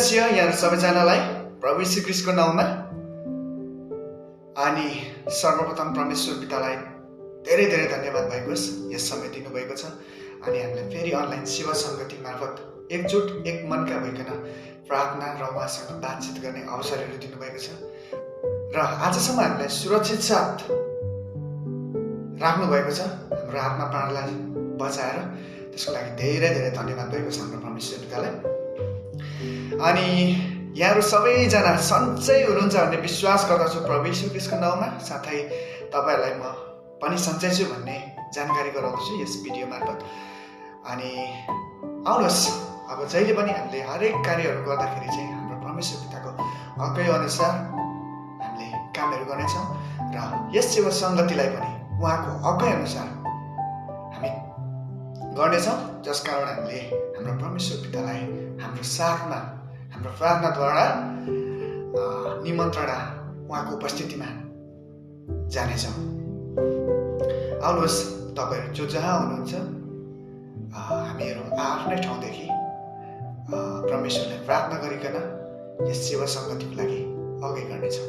Bless you यहाँ सबैजनालाई प्रभु यीशु ख्रीष्टको नाउँमा। अनि सर्वप्रथम परमेश्वर पितालाई धेरै धेरै धन्यवाद भएको होस्, यस समय दिनुभएको छ। अनि हामीलाई फेरि अनलाइन सेवा सङ्गति मार्फत एकजुट एक मनका भइकन प्रार्थना र उहाँसँग बातचित गर्ने अवसरहरू दिनुभएको छ र आजसम्म हामीलाई सुरक्षित साथ राख्नुभएको छ, हाम्रो आत्मा प्राणलाई बचाएर। त्यसको लागि धेरै धेरै धन्यवाद भएको छ हाम्रो परमेश्वर पितालाई। अनि यहाँहरू सबैजना सन्चै हुनुहुन्छ भन्ने विश्वास गर्दछु प्रभु यीशु ख्रीष्टको नाउँमा। साथै तपाईँहरूलाई म पनि सन्चै छु भन्ने जानकारी गराउँदछु यस भिडियो मार्फत। अनि आउनुहोस्, अब जहिले पनि हामीले हरेक कार्यहरू गर्दाखेरि चाहिँ हाम्रो परमेश्वर पिताको हकै अनुसार हामीले कामहरू गर्नेछौँ र यस सेवा सङ्गतिलाई पनि उहाँको हकै अनुसार हामी गर्नेछौँ। जस कारण हामीले हाम्रो परमेश्वर पितालाई हाम्रो साथमा हाम्रो प्रार्थनाद्वारा निमन्त्रणा उहाँको उपस्थितिमा जानेछौँ। आउनुहोस्, तपाईँहरू जो जहाँ हुनुहुन्छ हामीहरू आफ्नै ठाउँदेखि परमेश्वरलाई प्रार्थना गरिकन यस सेवा सङ्गतिको लागि अघि गर्नेछौँ।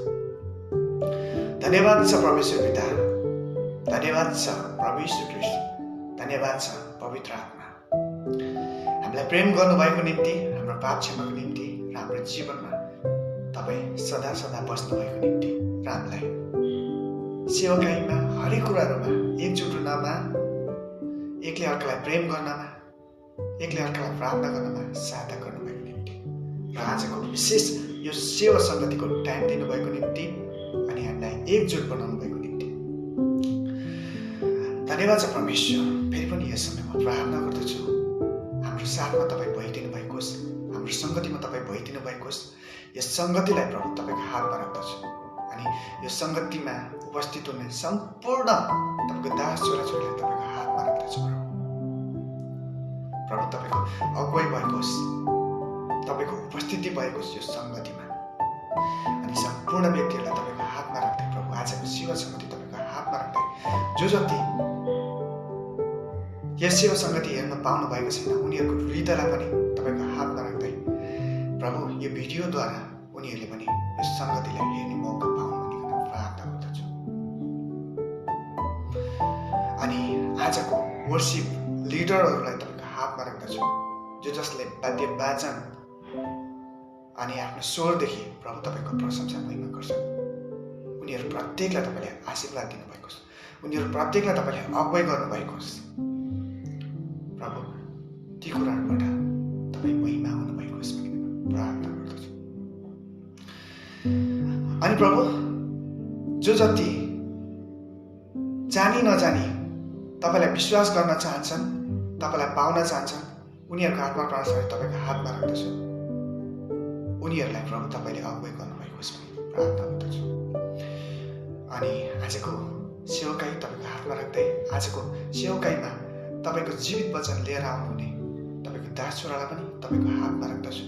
धन्यवाद छ परमेश्वर पिता, धन्यवाद छ प्रभु यीशु ख्रीष्ट, धन्यवाद छ पवित्र आत्मा, हामीलाई प्रेम गर्नुभएको निम्ति, हाम्रो पाप क्षमाको निम्ति र हाम्रो जीवनमा तपाईँ सदा सदा बस्नुभएको निम्ति र हामीलाई सेवाकाईमा हरेक कुराहरूमा एकजुट हुनमा, एकले अर्कालाई प्रेम गर्नमा, एकले अर्कालाई प्रार्थना गर्नमा सहायता गर्नुभएको निम्ति र आजको विशेष यो सेवा सङ्गतिको टाइम दिनुभएको निम्ति अनि हामीलाई एकजुट बनाउनु भएको निम्ति धन्यवाद छ परमेश्वर। फेरि पनि यस समयमा प्रार्थना गर्दछु, हाम्रो साथमा तपाईँ भइदिनु भएको होस्, हाम्रो सङ्गतिमा तपाईँ भइदिनु भएको होस्। यस सङ्गतिलाई प्रभु तपाईँको हातमा राख्दछु अनि यो सङ्गतिमा उपस्थित हुने सम्पूर्ण तपाईँको दास छोराछोरीलाई तपाईँको हातमा राख्दछु। प्रभु तपाईँको अगुवाई भएको होस्, तपाईँको उपस्थिति भएको होस् यो सङ्गतिमा। अनि सम्पूर्ण व्यक्तिहरूलाई तपाईँको हातमा राख्दै प्रभु आजको सेवा सङ्गति तपाईँको हातमा राख्दै जो जति यस सेवा सङ्गति हेर्न पाउनु भएको छैन उनीहरूको हृदयलाई पनि तपाईँको हातमा राख्दै प्रभु यो भिडियोद्वारा उनीहरूले पनि यो सङ्गतिलाई हेर्ने मौका पाउनु भनिकन प्रार्थना गर्दछु। अनि आजको वर्सिप लिडरहरूलाई तपाईँको हातमा राख्दछु, जो जसले वाद्य वाचन अनि आफ्नो स्वरदेखि प्रभु तपाईँको प्रशंसा महिमा गर्छन्। उनीहरू प्रत्येकलाई तपाईँले आशीर्वाद दिनुभएको छ, उनीहरू प्रत्येकलाई तपाईँले अगुवाई गर्नुभएको होस्। प्रभु ती कुराहरूबाट तपाईँ महिमा हुनुभएको होस् भनी प्रार्थना गर्दछु। अनि प्रभु जो जति जानी नजानी तपाईँलाई विश्वास गर्न चाहन्छन्, तपाईँलाई पाउन चाहन्छन्, उनीहरूको आत्मा प्राणसँग तपाईँको हातमा राख्दछु। उनीहरूलाई प्रभु तपाईँले अगुवाई गर्नुभएको होस् भनी प्रार्थना गर्दछु। अनि आजको सेवाकाई तपाईँको हातमा राख्दै आजको सेवाकाईमा तपाईँको जीवित वचन लिएर आउनुहुने तपाईँको दास छोरालाई पनि तपाईँको हातमा राख्दछु।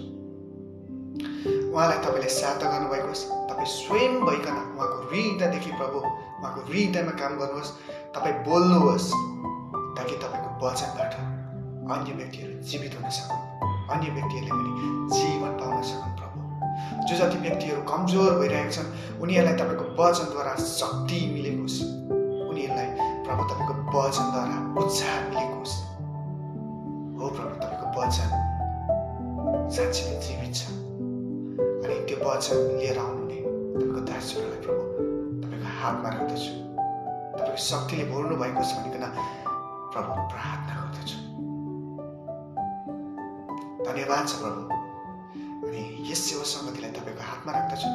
उहाँलाई तपाईँले सहायता गर्नुभएको होस्, तपाईँ स्वयं भइकन उहाँको हृदयदेखि प्रभु उहाँको हृदयमा काम गर्नुहोस्, तपाईँ बोल्नुहोस् ताकि तपाईँको वचनबाट अन्य व्यक्तिहरू जीवित हुन सकुन्, अन्य व्यक्तिहरूले पनि जीवन पाउन सकुन्। प्रभु जो जति व्यक्तिहरू कमजोर भइरहेका छन् उनीहरूलाई तपाईँको वचनद्वारा शक्ति मिलेको होस्, उनीहरूलाई प्रभु तपाईँको वचनद्वारा उत्साह मिलेको होस्। हो प्रभु तपाईँको वचन साँच्चै नै जीवित छ अनि त्यो वचन लिएर आउनुहुने तपाईँको दास छोरालाई प्रभु तपाईँको हातमा राख्दछु। तपाईँको शक्तिले भर्नु भएको छ भनिकन प्रभु प्रार्थना गर्दछु। धन्यवाद छ प्रभु। अनि यस सेवा सङ्गतिलाई तपाईँको हातमा राख्दछु।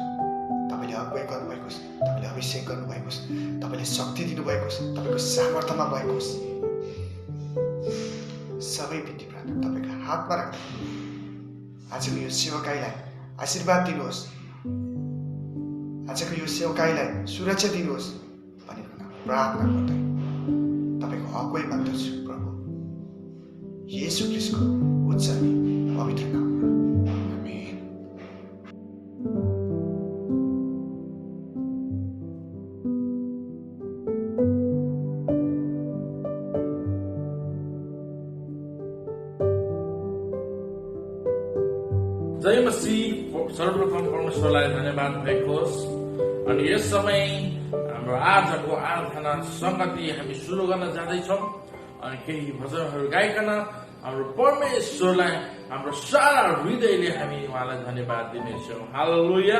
तपाईँले अगुवाई गर्नुभएको होस्, तपाईँले अभिषेक गर्नुभएको होस्, तपाईँले शक्ति दिनुभएको होस्, तपाईँको सामर्थ्यमा भएको होस्। सबै बिन्ती प्रार्थना तपाईँको हातमा राख्दा आजको यो सेवाकाईलाई आशीर्वाद दिनुहोस्, आजको यो सेवाकाईलाई सुरक्षा दिनुहोस् भनिकन प्रार्थना गर्दै तपाईँको अगुवाई माग्दछु प्रभु येशू ख्रीष्टको उच्च अनि पवित्र नाममा, आमेन। जय मसीह सर्वप्रथम परमेश्वरलाई धन्यवाद भएको होस्। अनि यस समय हाम्रो आजको आराधना संगति हामी सुरु गर्न जाँदैछौँ। अनि केही भजनहरू गाइकन हाम्रो परमेश्वरलाई हाम्रो सारा हृदयले हामी उहाँलाई धन्यवाद दिनेछौँ। हालेलुया।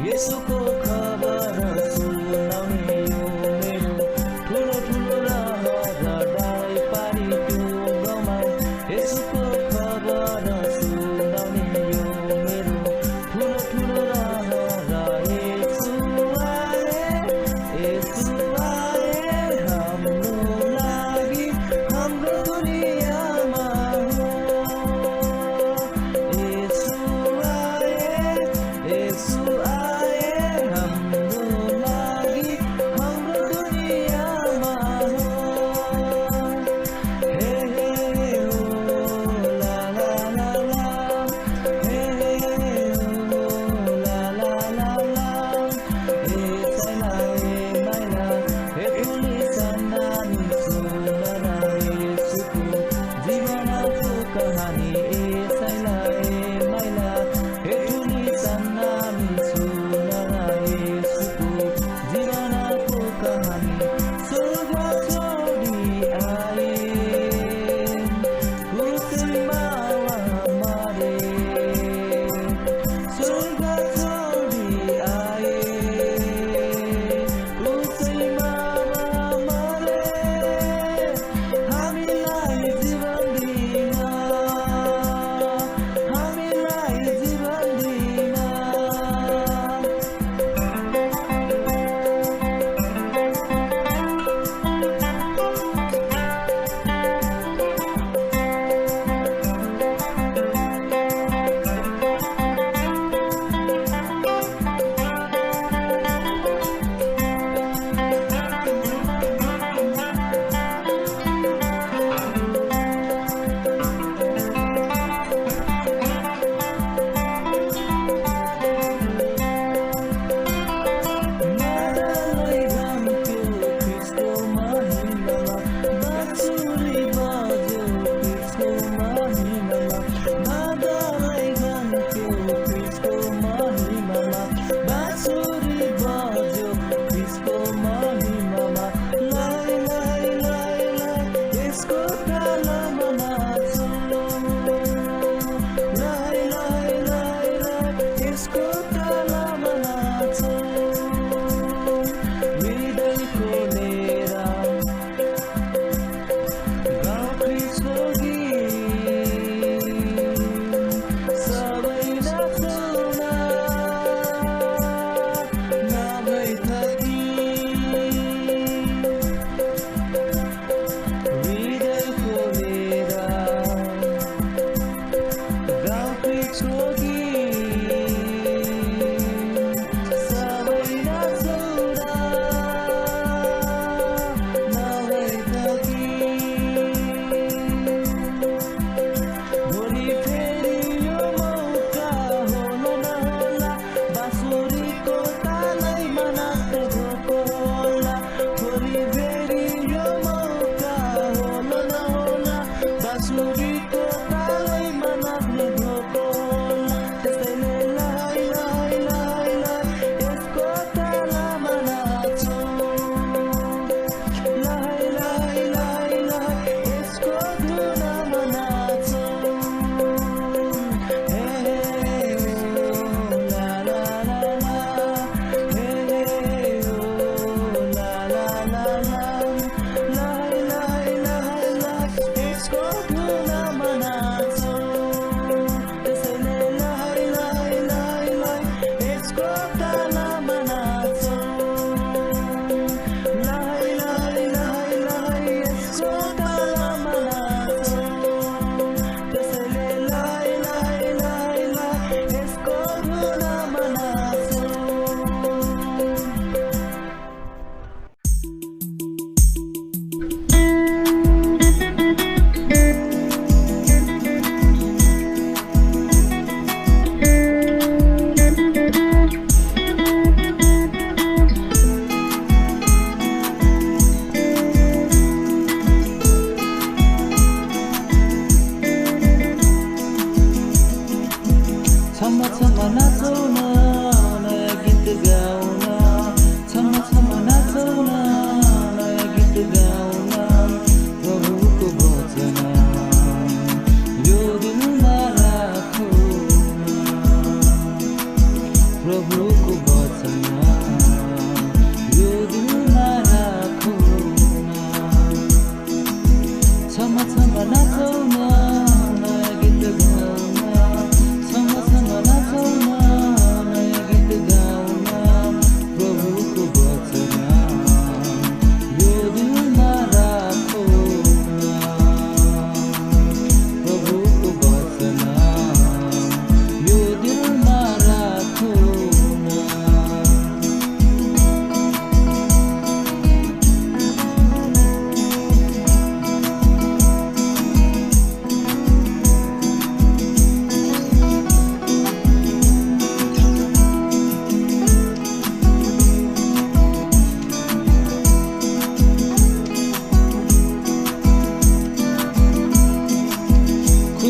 It's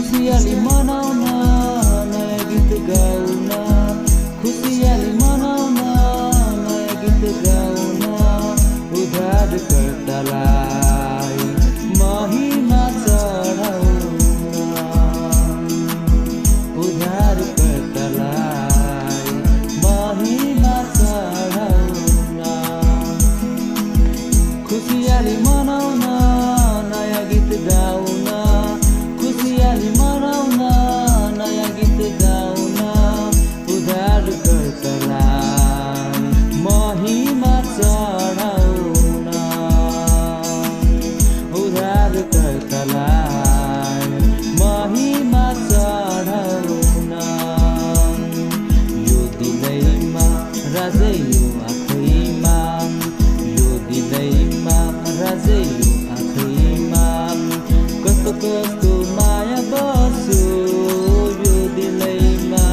खुसियाली मनाउन नयाँ गीत गाउन खुसियाली मनाउन नयाँ गीत गाउन उद्धारकर्तालाई महिमा चढाउन उद्धारकर्तालाई महिमा चढाउन खुसियाली मनाउन नयाँ गीत गाउन खुसियाली मनाउन नयाँ गीत गाउन उद्धारकर्तालाई महिमा चढाउन उद्धारकर्तालाई महिमा चढाउन यो दिनैमा राजै यो आँखैमा यो दिनैमा राजै यो आँखैमा कस्तो कस्तो माया बस्यो यो दिलैमा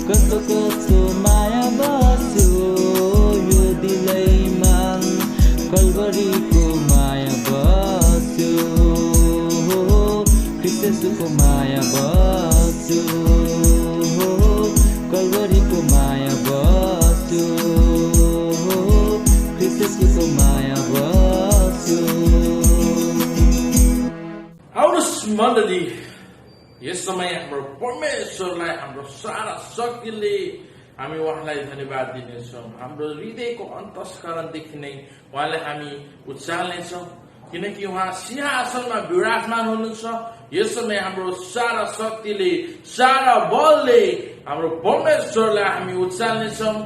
कस्तो कस्तो माया बस्यो यो दिलैमा कलवरीको माया बस्यो क्रिस्टको माया बस्यो कलवरीको माया बस्यो क्रिस्टको माया बस्यो। आउनुहोस् मण्डली, यस समय हाम्रो परमेश्वरलाई हाम्रो सारा शक्तिले हामी उहाँलाई धन्यवाद दिनेछौँ। हाम्रो हृदयको अन्तस्करणदेखि नै उहाँलाई हामी उचाल्नेछौँ, किनकि उहाँ सिंहासनमा विराजमान हुनुहुन्छ। यस समय हाम्रो सारा शक्तिले सारा बलले हाम्रो परमेश्वरलाई हामी उचाल्नेछौँ,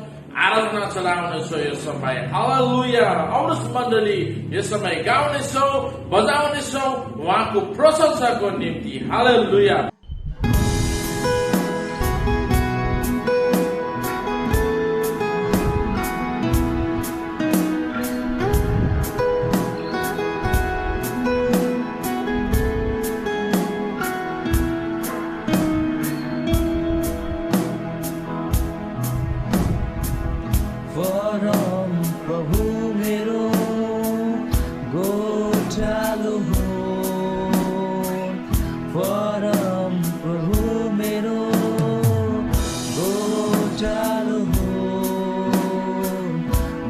आराधना चलाउनेछौँ यस समय। हालेलुया। आउनुहोस् मण्डली, यस समय गाउनेछौँ, बजाउनेछौँ उहाँको प्रशंसाको निम्ति। हालेलुया। परम प्रभु मेरो गोठालो हो परम प्रभु मेरो गोठालो हो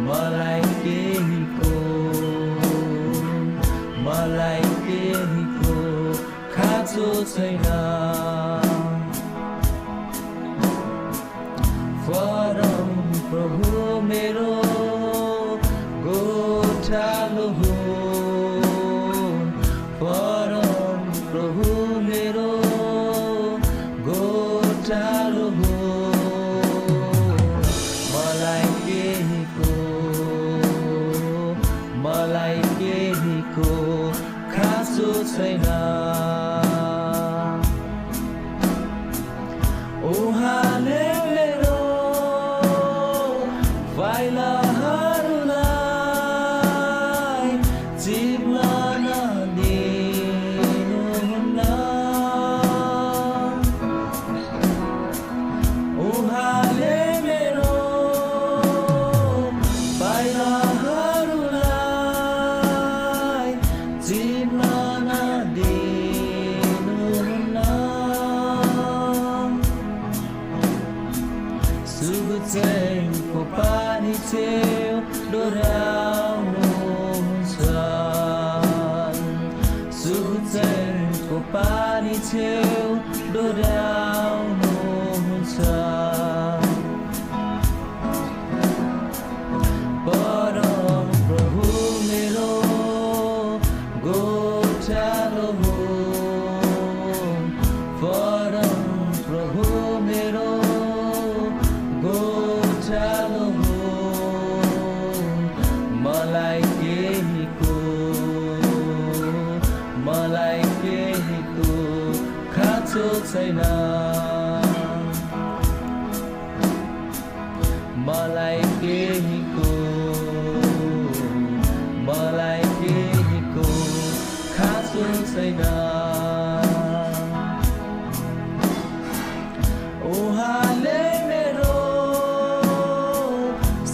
मलाई केहीको खाँचो छैन परम प्रभु मेरो गोठालो हो परम प्रभु मेरो गोठालो हो मलाई केहीको खाँचो छैन उहाँले पाइलाहरूलाई जिब्न नदिनुहुन्न उहाँले मेरो पाइलाहरूलाई जिब्न नदिनुहुन्न सुगुचैको पानी छेउ डोर्याउनुहुन्छ सुगुचैको पानी छेउ डोर्याउनुहुन्छ परम प्रभु मेरो गोठालो हो परम प्रभु मेरो गोठालो हो मलाई केहीको खाँचो छैन मलाई केहीको खाँचो छैन उहाँले मेरो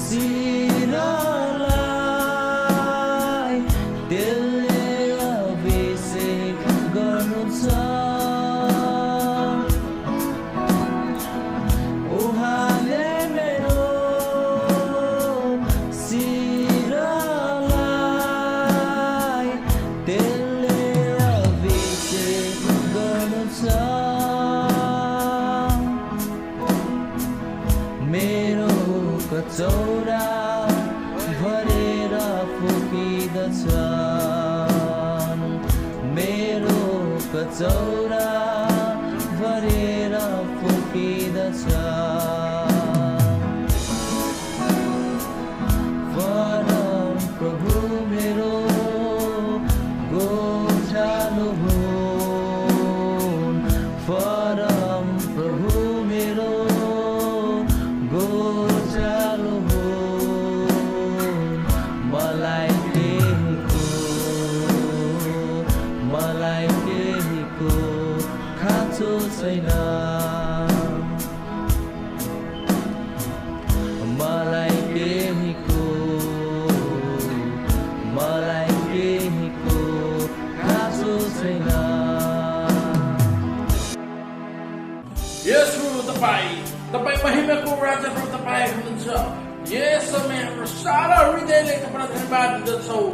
शिरलाई तेलले अभिषेक गर्नुहुन्छ गर्नु छ मेरो कचौरा भरेर फुकिदछ मेरो कचौरा भरेर फुकिदछ परम प्रभु मेरो गोठालो हुन् परम प्रभु मेरो गोठालो हुन् मलाई केहीको खाँचो छैन मलाई केहीको खाँचो छैन यस प्रभु तपाईँ महिमाको राजा प्रभु तपाईँ हुनुहुन्छ यस समय हाम्रो सारा हृदयले तपाईँलाई धन्यवाद दिँदछौँ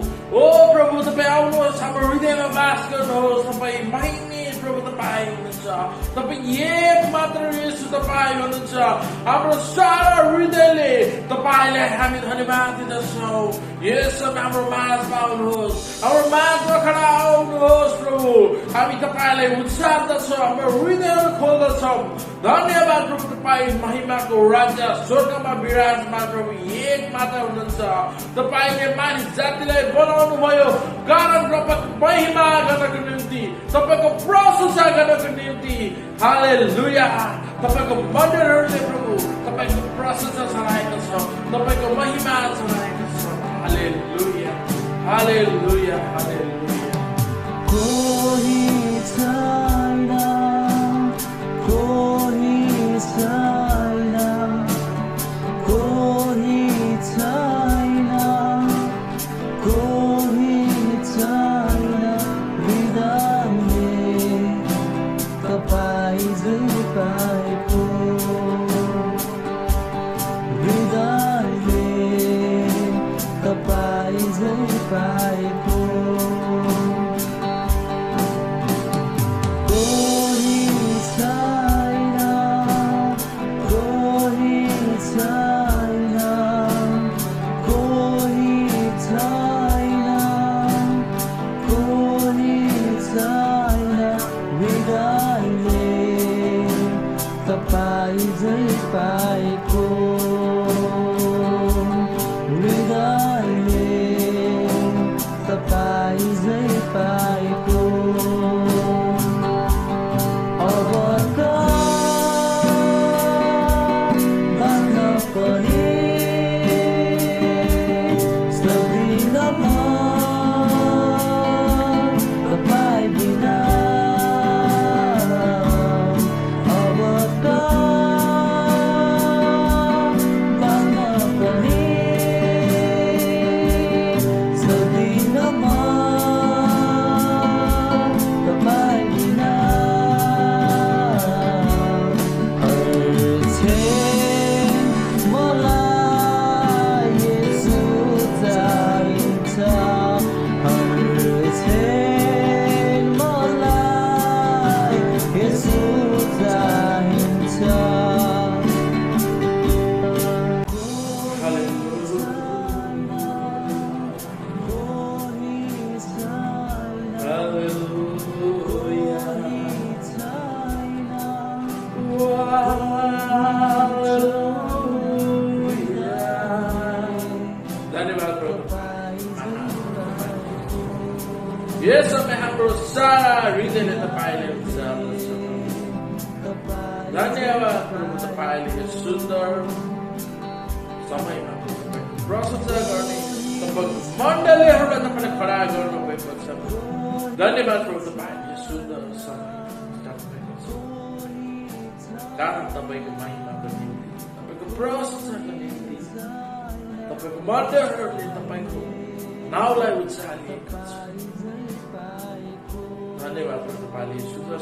ओ प्रभु तपाईँ आउनुहोस् हाम्रो हृदयमा वास गर्नुहोस् तपाईँ महिने प्रभु तपाईँ हुनुहुन्छ तपाईँ एक मात्र येशू तपाईँ हुनुहुन्छ हाम्रो सारा हृदयले तपाईँलाई हामी धन्यवाद दिँदछौँ यस समय हाम्रो माझमा आउनुहोस् हाम्रो माझमा खडा आउनुहोस् प्रभु हामी तपाईँलाई उचार्दछौँ हाम्रो हृदयहरू खोल्दछौँ धन्यवाद प्रभु तपाईँ महिमाको राजा स्वर्गमा विराजमान प्रभु एक मात्र हुनुहुन्छ तपाईँले मानिस जातिलाई बनाउनु भयो कारण तपाईँको महिमा गर्नको निम्ति तपाईँको प्रशंसा गर्नको निम्ति हालेलुया तपाईँको मन्दिरहरूले प्रभु तपाईँको प्रशंसा चलाएको छ तपाईँको महिमा चलाएको छ हालेलुया हालेलुया हालेलुया कोही छैन कोही छैन कोही छैन कोही छैन हृदयले तपाईँ झै पाएको हृदयले तपाईँ झै पाएको कोही छैन कोही छैन कोही छैन कोही छैन हृदयले तपाईँ झै पाएको हृदयले तपाईँ झै पाएको अब त भन्न पनि सक्दिनँ म तपाईँ बिना अब त भन्न पनि सक्दिनँ म तपाईँ बिना मलाई येशू चाहिन्छ मलाई येशू चाहिन्छ कोही छैन हालेलुया छैन धन्यवाद प्रभु यस समय हाम्रो सारा हृदयले तपाईँले उचार्दछ धन्यवाद प्रभु तपाईँले यो सुन्दर समयमा तपाईँको प्रशंसा गर्ने तपाईँको मण्डलीहरूलाई तपाईँले खडा गर्नुभएको छ धन्यवाद प्रभु तपाईँले यो सुन्दर समय दिनुभएको छ कारण तपाईँको महिमाको निम्ति तपाईँको प्रशंसाको निम्ति तपाईँको मण्डलीहरूले तपाईँको नाउँलाई उचालिएको छ धन्यवाद प्रभु तपाईँले सुन्दर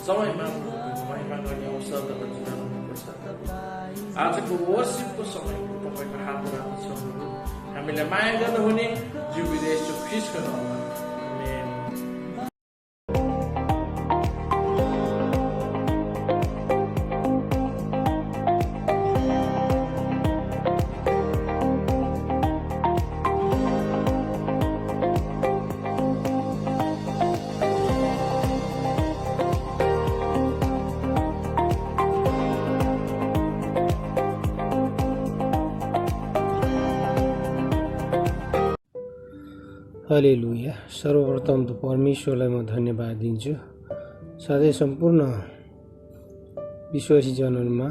समयमा तपाईँको महिमा गर्ने अवसर तपाईँ दिनु भएको छ आजको वर्षिपको समयको तपाईँको हातमा राख्दछौँ हामीलाई माया गर्नुहुने जीव विदेश ख्रिस्टको नाममा आमेन। हालेलुया। सर्वप्रथम त परमेश्वरलाई म धन्यवाद दिन्छु। साथै सम्पूर्ण विश्वासी जनहरूमा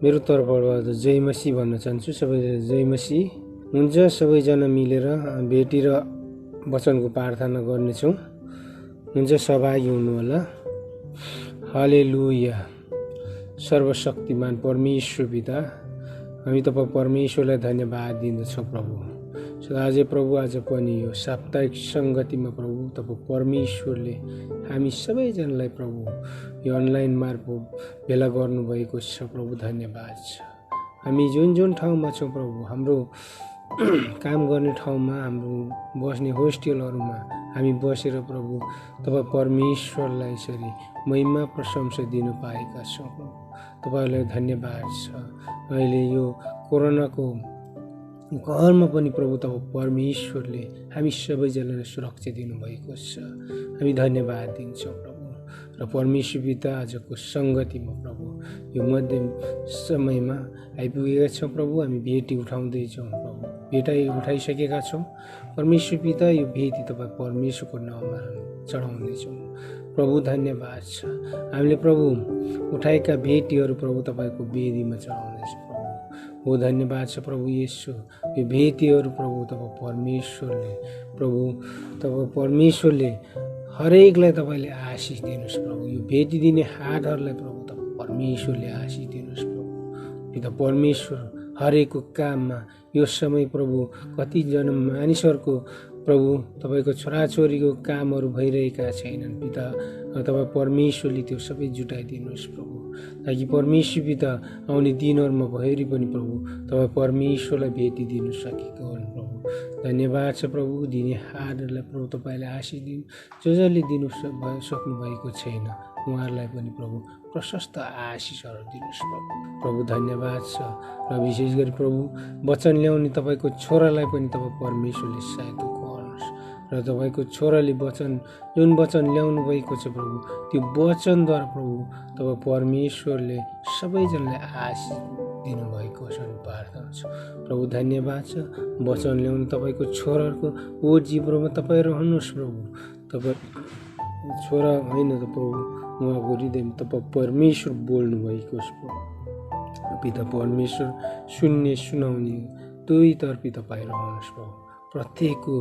मेरो तर्फबाट जय मसी भन्न चाहन्छु। सबैजना जय मसी। हुन्छ, सबैजना मिलेर भेटेर वचनको प्रार्थना गर्नेछौँ। हुन्छ, सहभागी हुनुहोला। हालेलुया। सर्वशक्तिमान परमेश्वर पिता, हामी तपाईँ परमेश्वरलाई धन्यवाद दिँदछौँ प्रभु। अझै प्रभु आज पनि यो साप्ताहिक सङ्गतिमा प्रभु तपाईँ परमेश्वरले हामी सबैजनालाई प्रभु यो अनलाइन मार्फत भेला गर्नुभएको छ प्रभु, धन्यवाद छ। हामी जुन जुन ठाउँमा छौँ प्रभु, हाम्रो काम गर्ने ठाउँमा, हाम्रो बस्ने होस्टेलहरूमा हामी बसेर प्रभु तपाईँ परमेश्वरलाई यसरी महिमा प्रशंसा दिनु पाएका छौँ प्रभु, तपाईँलाई धन्यवाद छ। अहिले यो कोरोनाको कहरमा पनि प्रभु तपाईँ परमेश्वरले हामी सबैजनालाई सुरक्षा दिनुभएको छ। हामी धन्यवाद दिन्छौँ प्रभु। र परमेश्वर पिता आजको सङ्गतिमा प्रभु यो मध्यम समयमा आइपुगेका छौँ प्रभु। हामी भेटी उठाउँदैछौँ प्रभु, उठाइसकेका छौँ परमेश्वर पिता। यो भेटी तपाईँ परमेश्वरको नाउँमा चढाउँदैछौँ प्रभु, धन्यवाद छ। हामीले प्रभु उठाएका भेटीहरू प्रभु तपाईँको वेदीमा चढाउँदैछौँ प्रभु। हो धन्यवाद छ प्रभु येशू। यो भेटीहरू प्रभु तपाईँ परमेश्वरले हरेकलाई तपाईँले आशिष दिनुहोस् प्रभु। यो भेटी दिने हातहरूलाई प्रभु तपाईँ परमेश्वरले आशिष दिनुहोस् प्रभु। पिता परमेश्वर हरेकको काममा यो समय प्रभु कतिजना मानिसहरूको प्रभु तपाईँको छोराछोरीको कामहरू भइरहेका छैनन् पिता, तपाईँ परमेश्वरले त्यो सबै जुटाइदिनुहोस् प्रभु, ताकि परमेश्वर पिता आउने दिनहरूमा भएरी पनि प्रभु तपाईँ परमेश्वरलाई भेटिदिनु सकेको हुन् प्रभु। धन्यवाद छ प्रभु। दिने हातहरूलाई प्रभु तपाईँले आशिष दिनु, जसले दिनु सक्नु भएको छैन उहाँहरूलाई पनि प्रभु प्रशस्त आशिषहरू दिनुहोस् प्रभु। प्रभु धन्यवाद छ। र विशेष गरी प्रभु वचन ल्याउने तपाईँको छोरालाई पनि तपाईँ परमेश्वरले सहायता गर्नुहोस्। र तपाईँको छोराले जुन वचन ल्याउनु भएको छ प्रभु, त्यो वचनद्वारा प्रभु तपाईँ परमेश्वरले सबैजनालाई आशिष दिनुभएको छ प्रार्थना छ प्रभु। धन्यवाद छ। वचन ल्याउनु तपाईँको छोराहरूको ओ जीवनमा तपाईँ रहनुहोस् प्रभु। तपाईँ छोरा होइन त प्रभु, उहाँको हृदयमा तपाईँ परमेश्वर बोल्नु भएको छ प्रभु। पिता परमेश्वर सुनाउने दुईतर्फी तपाईँ रहनुहोस् प्रभु। प्रत्येकको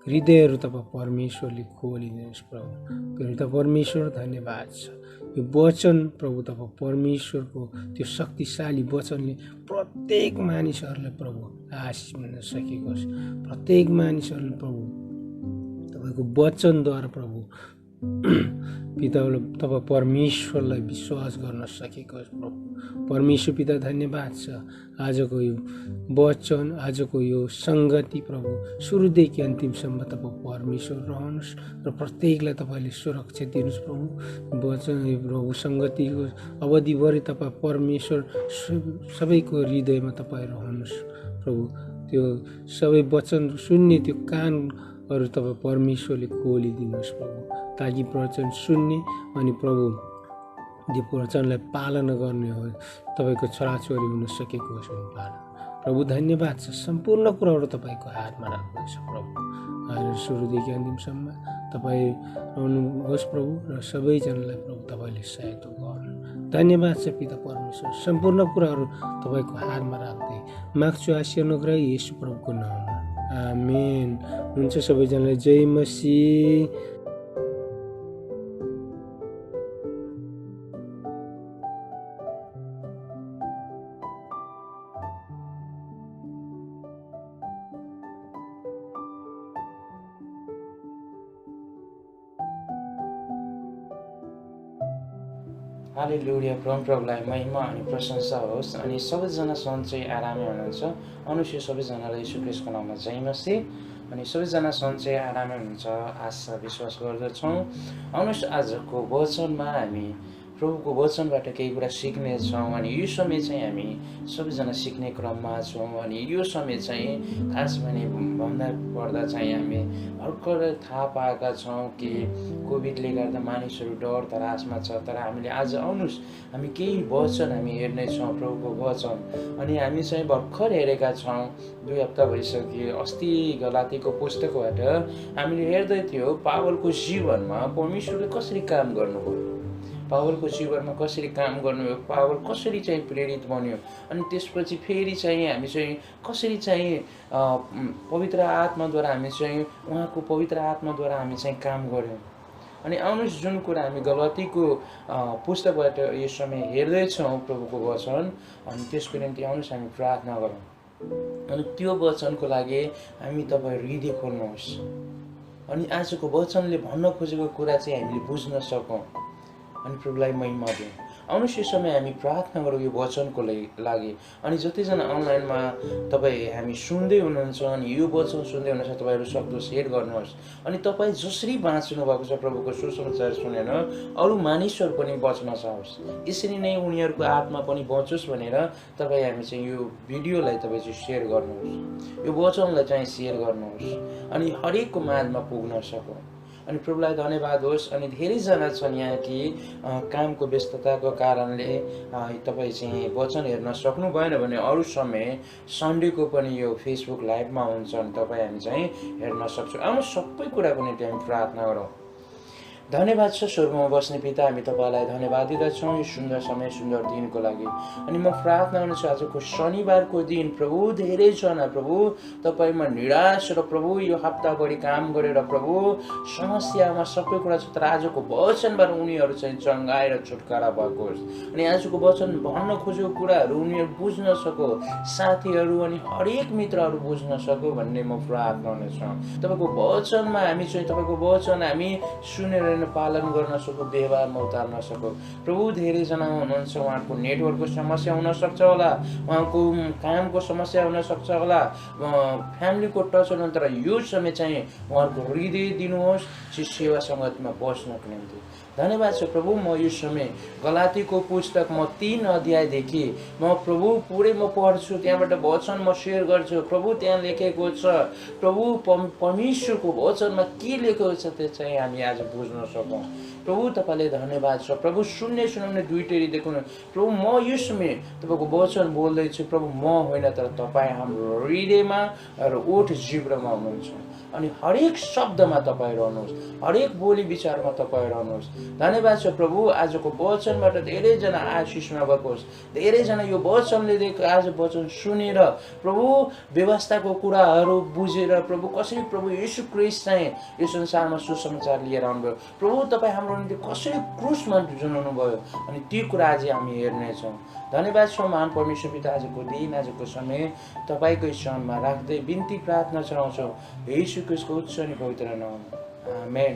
हृदयहरू तपाईँ परमेश्वरले खोलिदिनुहोस् प्रभु। पिता परमेश्वर धन्यवाद छ। यो वचन प्रभु तपाईँ परमेश्वरको त्यो शक्तिशाली वचनले प्रत्येक मानिसहरूलाई प्रभु आशिष मिल्न सकेको छ। प्रत्येक मानिसहरूले प्रभु तपाईँको वचनद्वारा प्रभु पिता तपाईँ परमेश्वरलाई विश्वास गर्न सकेको प्रभु। परमेश्वर पिता धन्यवाद छ। आजको यो वचन, आजको यो सङ्गति प्रभु सुरुदेखि अन्तिमसम्म तपाईँ परमेश्वर रहनुहोस् र प्रत्येकलाई तपाईँले सुरक्षा दिनुहोस् प्रभु। वचन प्रभु सङ्गतिको अवधिभरि तपाईँ परमेश्वर सबैको हृदयमा तपाईँ रहनुहोस् प्रभु। त्यो सबै वचन सुन्ने त्यो कानहरू तपाईँ परमेश्वरले खोलिदिनुहोस् प्रभु, ताकि वचन सुन्ने अनि प्रभु त्यो वचनलाई पालना गर्ने हो तपाईँको छोराछोरी हुन सकेको होस् प्रभु। धन्यवाद छ। सम्पूर्ण कुराहरू तपाईँको हातमा राख्नु छ प्रभु। आज सुरुदेखि अन्तिमसम्म तपाईँ रहनुहोस् प्रभु र सबैजनालाई प्रभु तपाईँले सहायता गर्नु। धन्यवाद छ पिता परमेश्वर। सम्पूर्ण कुराहरू तपाईँको हातमा राख्दै माग्छु आशिष अनुग्रह येशू प्रभुको नाममा, आमेन। हुन्छ, सबैजनालाई जय मसीह। हालेलुया। प्रभुलाई महिमा अनि प्रशंसा होस्। अनि सबैजना सन्चै आरामै हुनुहुन्छ। अनुष्य सबैजनालाई यीशु ख्रीष्टको नाममा जय मसीह। अनि सबैजना सन्चै आरामै हुनुहुन्छ आशा विश्वास गर्दछौँ। अनुष्य आजको वचनमा हामी प्रभुको वचनबाट केही कुरा सिक्नेछौँ। अनि यो समय चाहिँ हामी सबैजना सिक्ने क्रममा छौँ। अनि यो समय चाहिँ खास भने भन्दा पर्दा चाहिँ हामी भर्खर थाहा पाएका छौँ कि कोभिडले गर्दा मानिसहरू डर तरासमा छ। तर हामीले आज आउनुहोस् हामी केही वचन हामी हेर्नेछौँ, प्रभुको वचन। अनि हामी चाहिँ भर्खर हेरेका छौँ, 2 हप्ता भइसक्यो, अस्ति गलातीको पुस्तकबाट हामीले हेर्दै थियो पावलको जीवनमा परमेश्वरले कसरी काम गर्नुभयो, पावलको जीवनमा कसरी काम गर्नुभयो, पावल कसरी चाहिँ प्रेरित बन्यो। अनि त्यसपछि फेरि चाहिँ हामी चाहिँ कसरी चाहिँ पवित्र आत्माद्वारा हामी चाहिँ उहाँको पवित्र आत्माद्वारा हामी चाहिँ काम गऱ्यौँ। अनि आउनुहोस् जुन कुरा हामी गलातीको पुस्तकबाट यो समय हेर्दैछौँ प्रभुको वचन, अनि त्यसको निम्ति आउनुहोस् हामी प्रार्थना गरौँ। अनि त्यो वचनको लागि हामी तपाईँ हृदय खोल्नुहोस् अनि आजको वचनले भन्न खोजेको कुरा चाहिँ हामीले बुझ्न सकौँ अनि प्रभुलाई महिमा दिउँ। आउनुहोस् यो समय हामी प्रार्थना गरौँ यो वचनको लागि। अनि जतिजना अनलाइनमा तपाईँ हामी सुन्दै हुनुहुन्छ अनि यो वचन सुन्दै हुनुहुन्छ, तपाईँहरू सक्दो सेयर गर्नुहोस्। अनि तपाईँ जसरी बाँच्नु भएको छ प्रभुको सुसमाचार सुनेर अरू मानिसहरू पनि बच्न चाहोस्, यसरी नै उनीहरूको आत्मा पनि बचोस् भनेर तपाईँ हामी चाहिँ यो भिडियोलाई तपाईँ चाहिँ सेयर गर्नुहोस्, यो वचनलाई चाहिँ सेयर गर्नुहोस् अनि हरेकको माझमा पुग्न सकौँ। अनि प्रभुलाई धन्यवाद होस्। अनि धेरैजना छन् यहाँ कि कामको व्यस्तताको कारणले तपाईँ चाहिँ वचन हेर्न सक्नु भएन भने अरू समय सन्डेको पनि यो फेसबुक लाइभमा हुन्छ अनि तपाईँ हामी चाहिँ हेर्न सक्छौँ। आउनु सबै कुराको निम्ति हामी प्रार्थना गरौँ। धन्यवाद छ स्वर्गमा बस्ने पिता, हामी तपाईँलाई धन्यवाद दिँदछौँ यो सुन्दर समय सुन्दर दिनको लागि। अनि म प्रार्थना गर्छु आजको शनिबारको दिन प्रभु धेरैजना प्रभु तपाईँमा निराश र प्रभु यो हप्ताभरि काम गरेर प्रभु समस्यामा सबै कुरा छ, तर आजको वचनबाट उनीहरू चाहिँ चङ्गाएर छुटकारा भएको होस्। अनि आजको वचन भन्न खोजेको कुराहरू उनीहरू बुझ्न सको, साथीहरू अनि हरेक मित्रहरू बुझ्न सको भन्ने म प्रार्थना गर्नेछु। तपाईँको वचनमा हामी चाहिँ तपाईँको वचन हामी सुनेर पालन गर्न सकौँ, व्यवहारमा उतार्न सकौँ। प्रभु धेरैजना हुनुहुन्छ उहाँको नेटवर्कको समस्या हुनसक्छ होला, उहाँको कामको समस्या हुनसक्छ होला, फ्यामिलीको टच हुनु, तर यो समय चाहिँ उहाँहरूको हृदय दिनुहोस् सेवा सङ्गतमा बस्नको निम्ति। धन्यवाद छ प्रभु। म यो समय गलातीको पुस्तक म 3 अध्यायदेखि म प्रभु पुरै म पढ्छु, त्यहाँबाट वचन म सेयर गर्छु। प्रभु त्यहाँ लेखेको छ प्रभु परमेश्वरको वचनमा के लेखेको छ त्यो चाहिँ हामी आज बुझ्न सकौँ। प्रभु तपाईँले धन्यवाद छ। प्रभु सुन्ने दुईटै देखुनु प्रभु। म यो समय तपाईँको वचन बोल्दैछु प्रभु, म होइन तर तपाईँ हाम्रो हृदयमा र ओठ जिब्रोमा हुनुहुन्छ अनि हरेक शब्दमा तपाईँ रहनुहोस्, हरेक बोली विचारमा तपाईँ रहनुहोस्। धन्यवाद छ प्रभु। आजको वचनबाट धेरैजना आशिषमा भएको होस्, धेरैजना यो वचनले आज वचन सुनेर प्रभु व्यवस्थाको कुराहरू बुझेर प्रभु कसरी प्रभु येशू ख्रीष्ट चाहिँ यो संसारमा सुसमाचार लिएर आउनुभयो, प्रभु तपाईँ हाम्रो निम्ति कसरी क्रुसमा जुनाउनु भयो अनि त्यो कुरा आज हामी हेर्नेछौँ। धन्यवाद छ महान परमेश्वर पिता। आजको दिन आजको समय तपाईँकै शरणमा राख्दै बिन्ती प्रार्थना चढाउँछौँ येशू ख्रीष्टको उच्च अनि पवित्र नाममा, आमेन।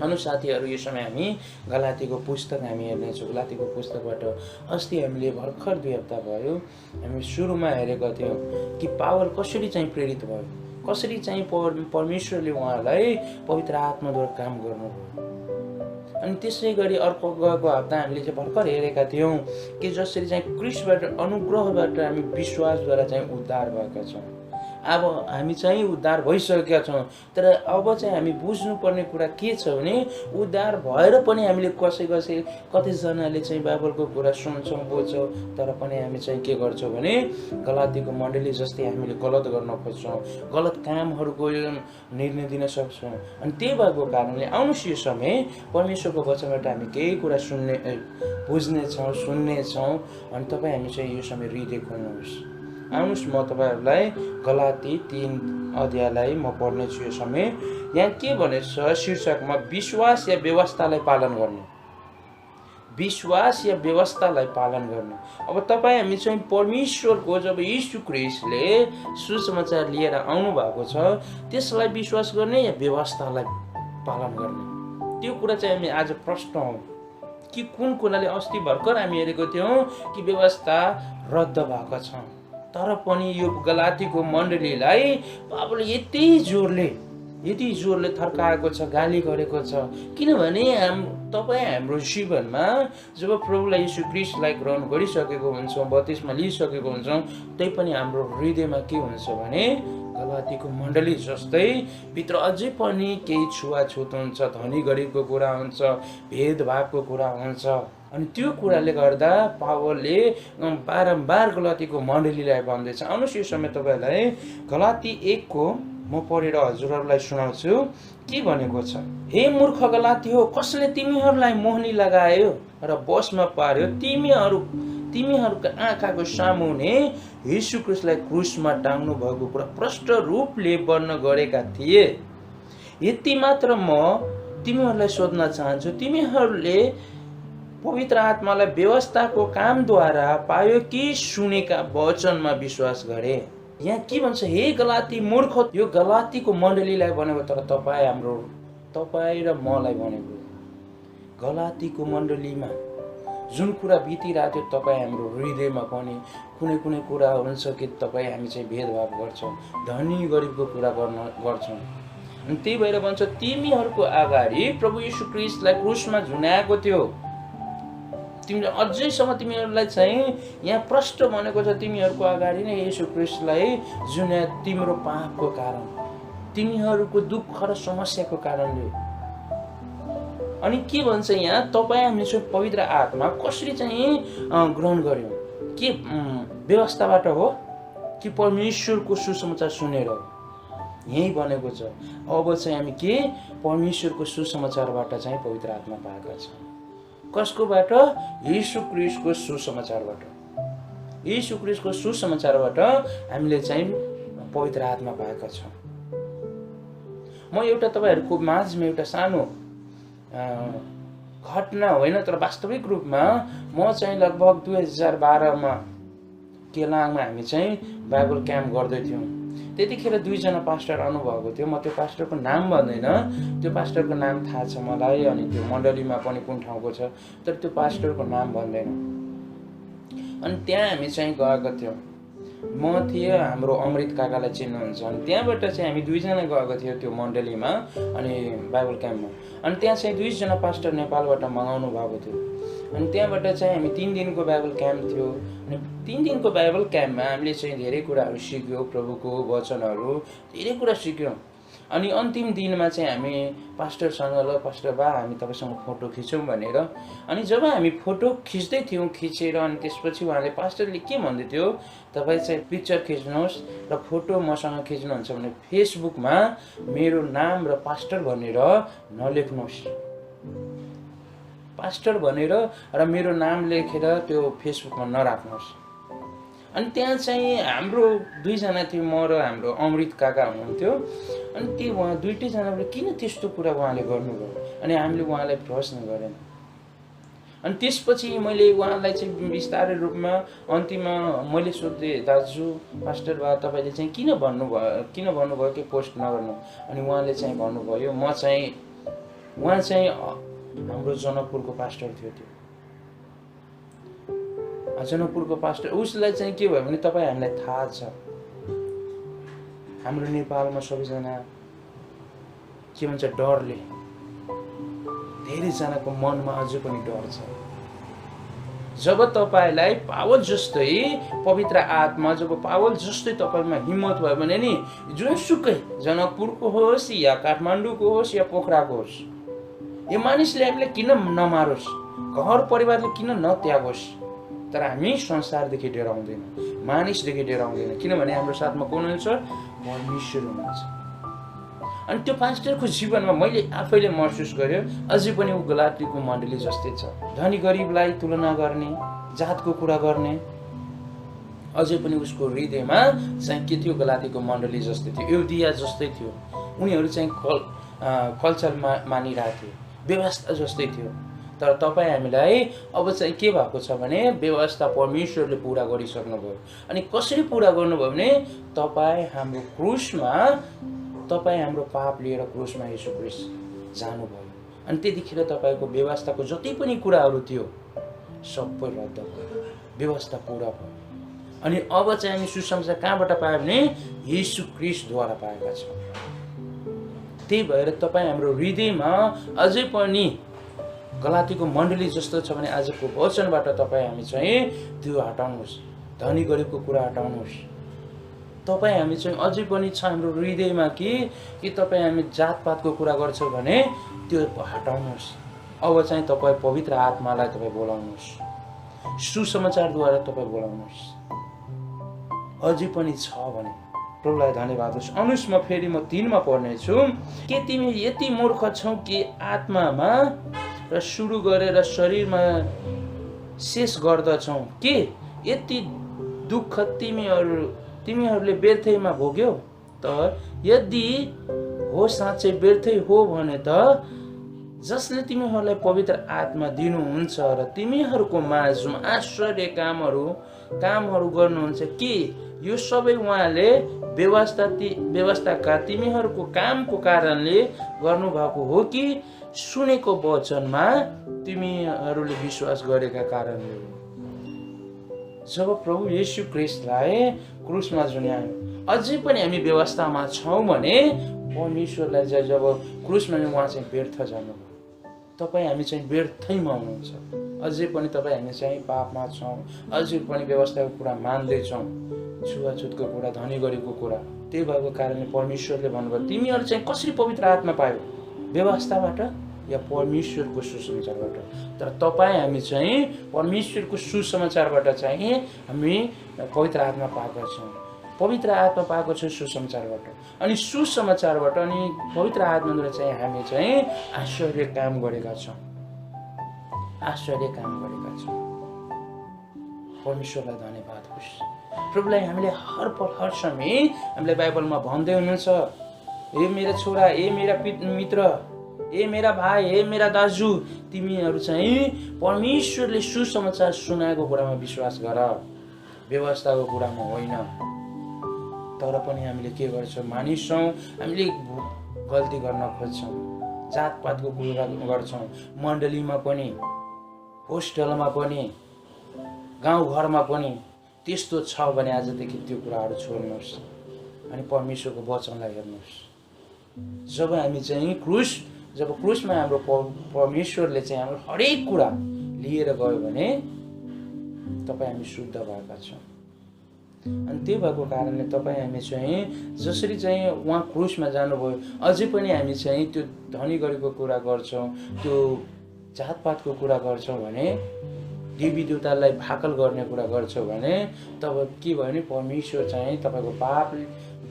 अनु साथीहरू यो समय हामी गलातीको पुस्तक हामी हेर्नेछौँ। गलातीको पुस्तकबाट अस्ति हामीले भर्खर 2 हप्ता भयो हामी सुरुमा हेरेका थियौँ कि पावल कसरी चाहिँ प्रेरित भयो, कसरी चाहिँ परमेश्वरले उहाँलाई पवित्र आत्माद्वारा काम गर्नुभयो। अनि त्यसै गरी अर्को गएको हप्ता हामीले चाहिँ भर्खर हेरेका थियौँ कि जसरी चाहिँ क्रिस्टबाट अनुग्रहबाट हामी विश्वासद्वारा चाहिँ उद्धार भएका छौँ। अब हामी चाहिँ उद्धार भइसकेका छौँ, तर अब चाहिँ हामी बुझ्नुपर्ने कुरा के छ भने उद्धार भएर पनि हामीले कतिजनाले चाहिँ बाइबलको कुरा सुन्छौँ बुझ्छौँ, तर पनि हामी चाहिँ के गर्छौँ भने गलातीको मण्डली जस्तै हामीले गलत गर्न खोज्छौँ, गलत कामहरूको निर्णय दिन सक्छौँ। अनि त्यही भएको कारणले आउनुहोस् यो समय परमेश्वरको वचनबाट हामी केही कुरा बुझ्नेछौँ, सुन्नेछौँ। अनि तपाईँ हामी चाहिँ यो समय हृदय खोल्नुहोस्। आउनुहोस् म तपाईँहरूलाई गलाती 3 अध्यायलाई म पढ्नेछु यो समय। यहाँ के भनेको छ शीर्षकमा विश्वास या व्यवस्थालाई पालन गर्ने, विश्वास या व्यवस्थालाई पालन गर्ने। अब तपाईँ हामी चाहिँ परमेश्वरको जब येशू ख्रीष्टले सुसमाचार लिएर आउनु भएको छ त्यसलाई विश्वास गर्ने या व्यवस्थालाई पालन गर्ने, त्यो कुरा चाहिँ हामी आज प्रश्न हौँ कि कुन कुराले अस्ति भर्खर हामी हेरेको थियौँ कि व्यवस्था रद्द भएको छ, तर पनि यो गलातीको मण्डलीलाई पावलले यति जोरले थर्काएको छ, गाली गरेको छ। किनभने तपाईँ हाम्रो जीवनमा जब प्रभुलाई यीशु ख्रीष्टलाई ग्रहण गरिसकेको हुन्छौँ, बत्तिसमा लिइसकेको हुन्छौँ, त्यही पनि हाम्रो हृदयमा के हुन्छ भने गलातीको मण्डली जस्तै भित्र अझै पनि केही छुवाछुत हुन्छ, धनी गरिबको कुरा हुन्छ, भेदभावको कुरा हुन्छ। अनि त्यो कुराले गर्दा पावलले बारम्बार गलातीको मण्डलीलाई भन्दैछ। आउनुहोस् यो समय तपाईँलाई गलाती 1 को म पढेर हजुरहरूलाई सुनाउँछु के भनेको छ। हे मूर्ख गलाती हो, कसले तिमीहरूलाई मोहनी लगायो र बसमा पार्यो। तिमीहरूको आँखाको सामुने यीशु ख्रीष्टलाई क्रुसमा टाङ्नु भएको कुरा प्रष्ट रूपले वर्णन गरेका थिए। यति मात्र म तिमीहरूलाई सोध्न चाहन्छु, तिमीहरूले पवित्र आत्मालाई व्यवस्थाको कामद्वारा पायो कि सुनेका वचनमा विश्वास गरे। यहाँ के भन्छ, हे गलाती मूर्ख, यो गलातीको मण्डलीलाई भनेको, तर तपाईँ र मलाई भनेको। गलातीको मण्डलीमा जुन कुरा बितिरहेको थियो, तपाईँ हाम्रो हृदयमा पनि कुनै कुरा हुन्छ कि तपाईँ हामी चाहिँ भेदभाव गर्छौँ, धनी गरिबको कुरा गर्छौँ। अनि त्यही भएर भन्छ तिमीहरूको अगाडि प्रभु यीशु ख्रीष्टलाई क्रुसमा झुन्याएको थियो। अझैसम्म तिमीहरूलाई चाहिँ यहाँ प्रष्ट भनेको छ, तिमीहरूको अगाडि नै यीशु ख्रीष्टलाई जुन्या तिम्रो पापको कारण, तिमीहरूको दुःख र समस्याको कारणले। अनि के भन्छ यहाँ, तपाईँ हामी चाहिँ पवित्र आत्मा कसरी चाहिँ ग्रहण गर्यौँ? के व्यवस्थाबाट हो कि परमेश्वरको सुसमाचार सुनेर हो? यही भनेको छ। अब चाहिँ हामी के परमेश्वरको सुसमाचारबाट चाहिँ पवित्र आत्मा पाएका छौँ। कसकोबाट? यीशु ख्रीष्टको सुसमाचारबाट। यीशु ख्रीष्टको सुसमाचारबाट हामीले चाहिँ पवित्र आत्मा पाएका छौँ। म एउटा तपाईँहरूको माझमा एउटा सानो घटना होइन, तर वास्तविक रूपमा म चाहिँ लगभग 2012मा केलाङमा हामी चाहिँ बाइबल क्याम्प गर्दै थियौँ। त्यतिखेर 2 जना पास्टर आउनुभएको थियो। म त्यो पास्टरको नाम भन्दैन, त्यो पास्टरको नाम थाहा छ मलाई, अनि त्यो मण्डलीमा पनि कुन ठाउँको छ, तर त्यो पास्टरको नाम भन्दैन। अनि त्यहाँ हामी चाहिँ गएको थियौँ। म थिएँ, हाम्रो अमृत काकालाई चिन्नुहुन्छ। अनि त्यहाँबाट चाहिँ हामी 2 जना गएको थियौँ त्यो मण्डलीमा, अनि बाइबल क्याम्पमा। अनि त्यहाँ चाहिँ 2 जना पास्टर नेपालबाट मगाउनु भएको थियो। अनि त्यहाँबाट चाहिँ हामी 3 दिनको बाइबल क्याम्प थियो। अनि 3 दिनको बाइबल क्याम्पमा हामीले चाहिँ धेरै कुराहरू सिक्यौँ, प्रभुको वचनहरू धेरै कुरा सिक्यौँ। अनि अन्तिम दिनमा चाहिँ हामी पास्टरसँग, ल पास्टर बा हामी तपाईँसँग फोटो खिचौँ भनेर। अनि जब हामी फोटो खिच्दै थियौँ, खिचेर अनि त्यसपछि उहाँले, पास्टरले के भन्दै थियो, तपाईँ चाहिँ पिक्चर खिच्नुहोस् र फोटो मसँग खिच्नुहुन्छ भने फेसबुकमा मेरो नाम र पास्टर भनेर नलेख्नुहोस्। पास्टर भनेर र मेरो नाम लेखेर त्यो फेसबुकमा नराख्नुहोस्। अनि त्यहाँ चाहिँ हाम्रो 2 जना थियो, म र हाम्रो अमृत काका हुनुहुन्थ्यो। अनि त्यो उहाँ 2 जनाले किन त्यस्तो कुरा उहाँले गर्नुभयो? अनि हामीले उहाँलाई प्रश्न गरेन। अनि त्यसपछि मैले उहाँलाई चाहिँ विस्तारै रूपमा अन्तिममा मैले सोधेँ, दाजु पास्टर बा तपाईँले चाहिँ किन भन्नुभयो कि पोस्ट नगर्नु? अनि उहाँले चाहिँ भन्नुभयो, उहाँ चाहिँ हाम्रो जनकपुरको पास्टर थियो। त्यो जनकपुरको पास्टर, उसलाई चाहिँ के भयो भने, तपाईँ हामीलाई थाहा छ हाम्रो नेपालमा सबैजना के भन्छ, डरले, धेरैजनाको मनमा अझै पनि डर छ। जब तपाईँलाई पावल जस्तै पवित्र आत्मा, जब पावल जस्तै तपाईँमा हिम्मत भयो भने नि, जुनसुकै जनकपुरको होस् या काठमाडौँको होस् या पोखराको होस्, यो मानिसले हामीलाई किन नमारोस्, घर परिवारले किन नत्यागोस्, तर हामी संसारदेखि डराउँदैन, मानिसदेखि डराउँदैन, किनभने हाम्रो साथमा कोन हुनुहुन्छ? परमेश्वर हुनुहुन्छ। अनि त्यो पास्टरको जीवनमा मैले आफैले महसुस गरेँ, अझै पनि ऊ गलातीको मण्डली जस्तै छ। धनी गरिबलाई तुलना गर्ने, जातको कुरा गर्ने, अझै पनि उसको हृदयमा चाहिँ के थियो? गलातीको मण्डली जस्तै थियो, युदिया जस्तै थियो। उनीहरू चाहिँ कल्चर मानिरहेको थियो, व्यवस्था जस्तै थियो। तर तपाईँ हामीलाई अब चाहिँ के भएको छ भने, व्यवस्था परमेश्वरले पुरा गरिसक्नुभयो। अनि कसरी पुरा गर्नुभयो भने, तपाईँ हाम्रो क्रुसमा, तपाईँ हाम्रो पाप लिएर क्रुसमा यीशु ख्रीष्ट जानुभयो। अनि त्यतिखेर तपाईँको व्यवस्थाको जति पनि कुराहरू थियो सबै रद्द भयो, व्यवस्था पुरा भयो। अनि अब चाहिँ हामी सुसमाचार कहाँबाट पायो भने, यीशु ख्रीष्टद्वारा पाएका छौँ। त्यही भएर तपाईँ हाम्रो हृदयमा अझै पनि गलातीको मण्डली जस्तो छ भने आजको वचनबाट तपाईँ हामी चाहिँ त्यो हटाउनुहोस्, धनी गरिबको कुरा हटाउनुहोस्। तपाईँ हामी चाहिँ अझै पनि छ हाम्रो हृदयमा कि तपाईँ हामी जातपातको कुरा गर्छौँ भने त्यो हटाउनुहोस्। अब चाहिँ तपाईँ पवित्र आत्मालाई तपाईँ बोलाउनुहोस्, सुसमाचारद्वारा तपाईँ बोलाउनुहोस्। अझै पनि छ भने प्रभुलाई धन्यवाद होस्। आउनुहोस् म फेरि 3 पढ्नेछु। के तिमी यति मूर्ख छौ कि आत्मामा र सुरु गरेर शरीरमा शेष गर्दछौ? के यति दुःख तिमीहरूले व्यर्थैमा भोग्यौ? त यदि हो साँच्चै व्यर्थै हो भने त जसले तिमीहरूलाई पवित्र आत्मा दिनुहुन्छ र तिमीहरूको माझमा आश्चर्य कामहरू गर्नुहुन्छ, के यो सबै उहाँले व्यवस्थाका तिमीहरूको कामको कारणले गर्नुभएको हो कि सुनेको वचनमा तिमीहरूले विश्वास गरेका कारणले हो? जब प्रभु येशू ख्रीष्टलाई क्रुसमा जुन्यायो, अझै पनि हामी व्यवस्थामा छौँ भने परमेश्वरलाई चाहिँ जब क्रुसमा उहाँ चाहिँ व्यर्थ जानुभयो। तपाईँ हामी चाहिँ व्यर्थैमा हुनुहुन्छ। अझै पनि तपाईँ हामी चाहिँ पापमा छौँ, अझै पनि व्यवस्थाको कुरा मान्दैछौँ, छुवाछुतको कुरा, धनी गरेको कुरा। त्यही भएको कारणले परमेश्वरले भन्नुभयो तिमीहरू चाहिँ कसरी पवित्र आत्मा पायो? व्यवस्थाबाट या परमेश्वरको सुसमाचारबाट? तर तपाईँ हामी चाहिँ परमेश्वरको सुसमाचारबाट चाहिँ हामी पवित्र आत्मा पाएका छौँ। पवित्र आत्मा पाएको छ सुसमाचारबाट, अनि सुसमाचारबाट अनि पवित्र आत्माद्वारा चाहिँ हामी चाहिँ आश्चर्य काम गरेका छौँ। परमेश्वरलाई धन्यवाद होस्। प्रभुलाई हामीले हर पल हर समय हामीले बाइबलमा भन्दै हुनुहुन्छ, ए मेरा छोरा, ए मेरा मित्र, ए मेरा भाइ, ए मेरा दाजु, तिमीहरू चाहिँ परमेश्वरले सुसमाचार सुनाएको कुरामा विश्वास गर, व्यवस्थाको कुरामा होइन। तर पनि हामीले के गर्छौँ? मानिस छौँ, हामीले गल्ती गर्न खोज्छौँ, जातपातको कुरा गर्छौँ, मण्डलीमा पनि, होस्टेलमा पनि, गाउँघरमा पनि। त्यस्तो छ भने आजदेखि त्यो कुराहरू छोड्नुहोस् अनि परमेश्वरको वचनलाई हेर्नुहोस्। जब हामी चाहिँ क्रुसमा हाम्रो परमेश्वरले चाहिँ हाम्रो हरेक कुरा लिएर गयो भने तपाईँ हामी शुद्ध भएका छौँ। अनि त्यो भएको कारणले तपाईँ हामी चाहिँ जसरी चाहिँ उहाँ क्रुसमा जानुभयो, अझै पनि हामी चाहिँ त्यो धनी गरेको कुरा गर्छौँ, त्यो जातपातको कुरा गर्छौँ भने, देवी देवतालाई भाकल गर्ने कुरा गर्छौँ भने तब के भयो भने परमेश्वर चाहिँ तपाईँको पाप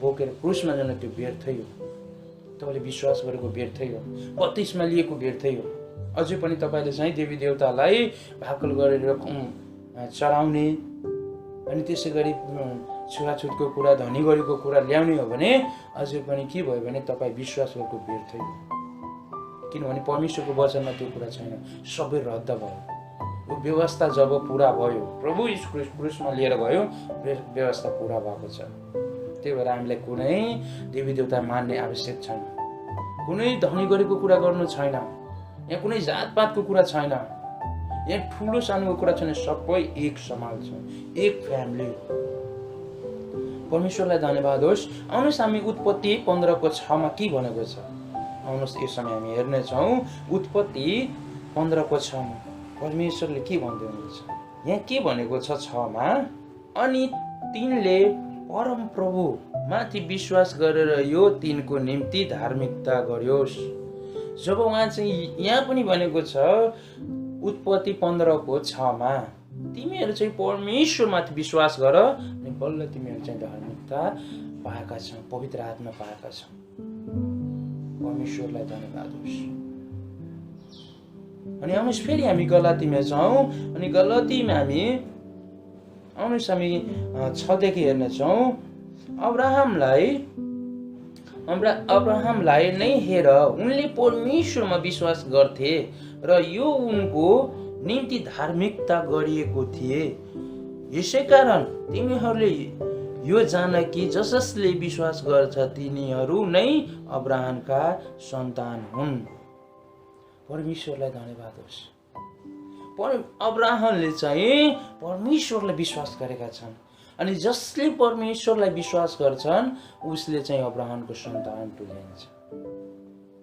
बोकेर क्रुसमा जानु त्यो व्यर्थै हो। तपाईँले विश्वास गरेको व्यर्थै हो, बत्तिसमा लिएको व्यर्थै हो। अझै पनि तपाईँले चाहिँ देवी देवतालाई भाकल गरेर चढाउने अनि त्यसै गरी छुवाछुतको कुरा, धनी गरेको कुरा ल्याउने हो भने अझै पनि के भयो भने तपाईँ विश्वास गरेको व्यर्थै हो। किनभने परमेश्वरको वचनमा त्यो कुरा छैन, सबै रद्द भयो। यो व्यवस्था जब पुरा भयो, प्रभु यीशु क्रुसमा लिएर गयो, व्यवस्था पुरा भएको छ। त्यही भएर हामीलाई कुनै देवी देवता मान्ने आवश्यक छैन, कुनै धनी गरेको कुरा गर्नु छैन, यहाँ कुनै जातपातको कुरा छैन, यहाँ ठुलो सानोको कुरा छैन, सबै एक समाज छ, एक फ्यामिली हो। परमेश्वरलाई धन्यवाद होस्। आउनुहोस् हामी उत्पत्ति 15:6 के भनेको छ, आउनुहोस् यो समय हामी हेर्नेछौँ। उत्पत्ति 15:6 परमेश्वरले के भन्दै हुनुहुन्छ? यहाँ के भनेको छ 6मा, अनि तिनले परम प्रभु माथि विश्वास गरेर यो तिनको निम्ति धार्मिकता गर्योस्। जब उहाँ चाहिँ यहाँ पनि भनेको छ उत्पत्ति 15:6मा तिमीहरू चाहिँ परमेश्वरमाथि विश्वास गर अनि बल्ल तिमीहरू चाहिँ धार्मिकता पाएका छौ, पवित्र आत्मा पाएका छौ। परमेश्वरलाई धन्यवाद होस्। अनि आउनुहोस् फेरि हामी गलातीमा छौँ, अनि गलातीमा हामी आउनुहोस् हामी 6 देखि हेर्नेछौँ। अब्राहमलाई नै हेर, उनले परमेश्वरमा विश्वास गर्थे र यो उनको निम्ति धार्मिकता गरिएको थिए। यसै कारण तिमीहरूले यो जान कि जसले विश्वास गर्छ तिनीहरू नै अब्राहमका सन्तान हुन्। परमेश्वरलाई धन्यवाद होस्। अब्राहमले चाहिँ परमेश्वरलाई विश्वास गरेका छन्, अनि जसले परमेश्वरलाई विश्वास गर्छन् उसले चाहिँ अब्राहमको सन्तान तुल्याइन्छ।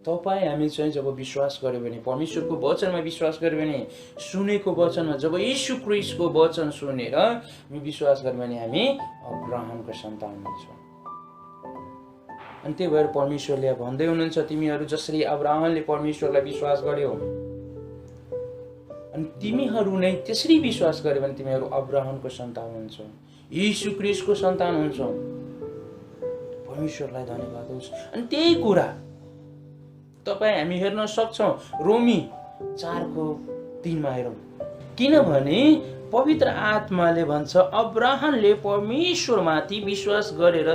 तपाईँ हामी चाहिँ जब विश्वास गर्यो भने, परमेश्वरको वचनमा विश्वास गर्यो भने, सुनेको वचनमा जब यीशु ख्रीष्टको वचन सुनेर हामी विश्वास गर्यो भने हामी अब्राहमको सन्तान हुन्छौँ। अनि त्यही भएर परमेश्वरले भन्दै हुनुहुन्छ, तिमीहरू जसरी अब्राहमले परमेश्वरलाई विश्वास गर्यो अनि तिमीहरू नै त्यसरी विश्वास गर्यो भने तिमीहरू अब्राहमको सन्तान हुन्छौ, यीशु ख्रीष्टको सन्तान हुन्छौ। परमेश्वरलाई धन्यवाद होस्। अनि त्यही कुरा तपाईँ हामी हेर्न सक्छौँ रोमी 4:3 हेरौँ। किनभने पवित्र आत्माले भन्छ, अब्राहमले परमेश्वरमाथि विश्वास गरेर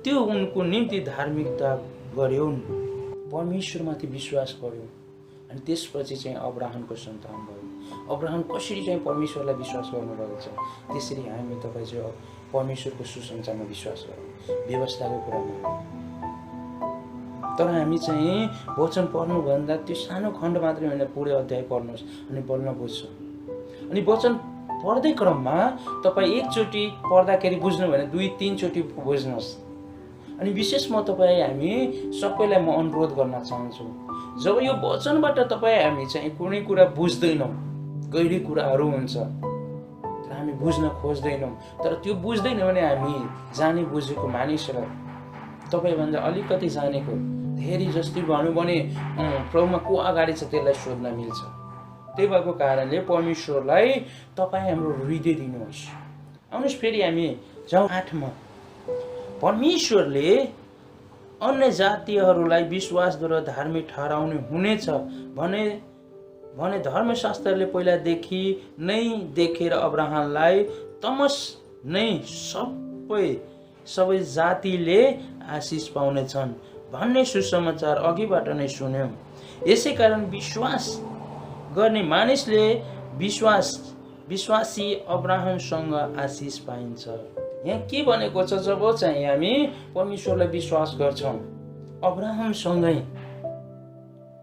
त्यो उनको निम्ति धार्मिकता गर्यो। परमेश्वरमाथि विश्वास गर्यो अनि त्यसपछि चाहिँ अब्राहमको सन्तान भयो। अब्राहम कसरी चाहिँ परमेश्वरलाई विश्वास गर्नुभएको छ, त्यसरी हामी तपाईँ चाहिँ परमेश्वरको सुसमाचारमा विश्वास गरौँ, व्यवस्थाको कुरामा। तर हामी चाहिँ वचन पढ्नुभन्दा त्यो सानो खण्ड मात्रै होइन, पुरै अध्याय पढ्नुहोस् अनि बल्ल बुझ्छौँ। अनि वचन पढ्दै क्रममा तपाईँ एकचोटि पढ्दाखेरि बुझ्नु भने 2-3 चोटि बुझ्नुहोस्। अनि विशेष म तपाईँ हामी सबैलाई म अनुरोध गर्न चाहन्छु, जब यो वचनबाट तपाईँ हामी चाहिँ कुनै कुरा बुझ्दैनौँ, गहिरी कुराहरू हुन्छ तर हामी बुझ्न खोज्दैनौँ, तर त्यो बुझ्दैन भने हामी जाने बुझेको मानिसलाई तपाईँभन्दा अलिकति जानेको धेरै जस्तै भनौँ भने प्रभुमा को अगाडि छ त्यसलाई सोध्न मिल्छ। त्यही भएको कारणले परमेश्वरलाई तपाईँ हाम्रो हृदय दिनुहोस्। आउनुहोस् फेरि हामी जाउँ 8मा। परमेश्वरले अन्य जातिहरूलाई विश्वासद्वारा धार्मिक ठहराउने हुनेछ भने धर्मशास्त्रले पहिलादेखि नै देखेर अब्राहमलाई तमस नै सबै जातिले आशिष पाउनेछन् भन्ने सुसमाचार अघिबाट नै सुन्यौँ। यसै कारण विश्वास गर्ने मानिसले विश्वासी अब्राहमसँग आशिष पाइन्छ। यहाँ के भनेको छ, जब चाहिँ हामी परमेश्वरलाई विश्वास गर्छौँ, अब्राहमसँगै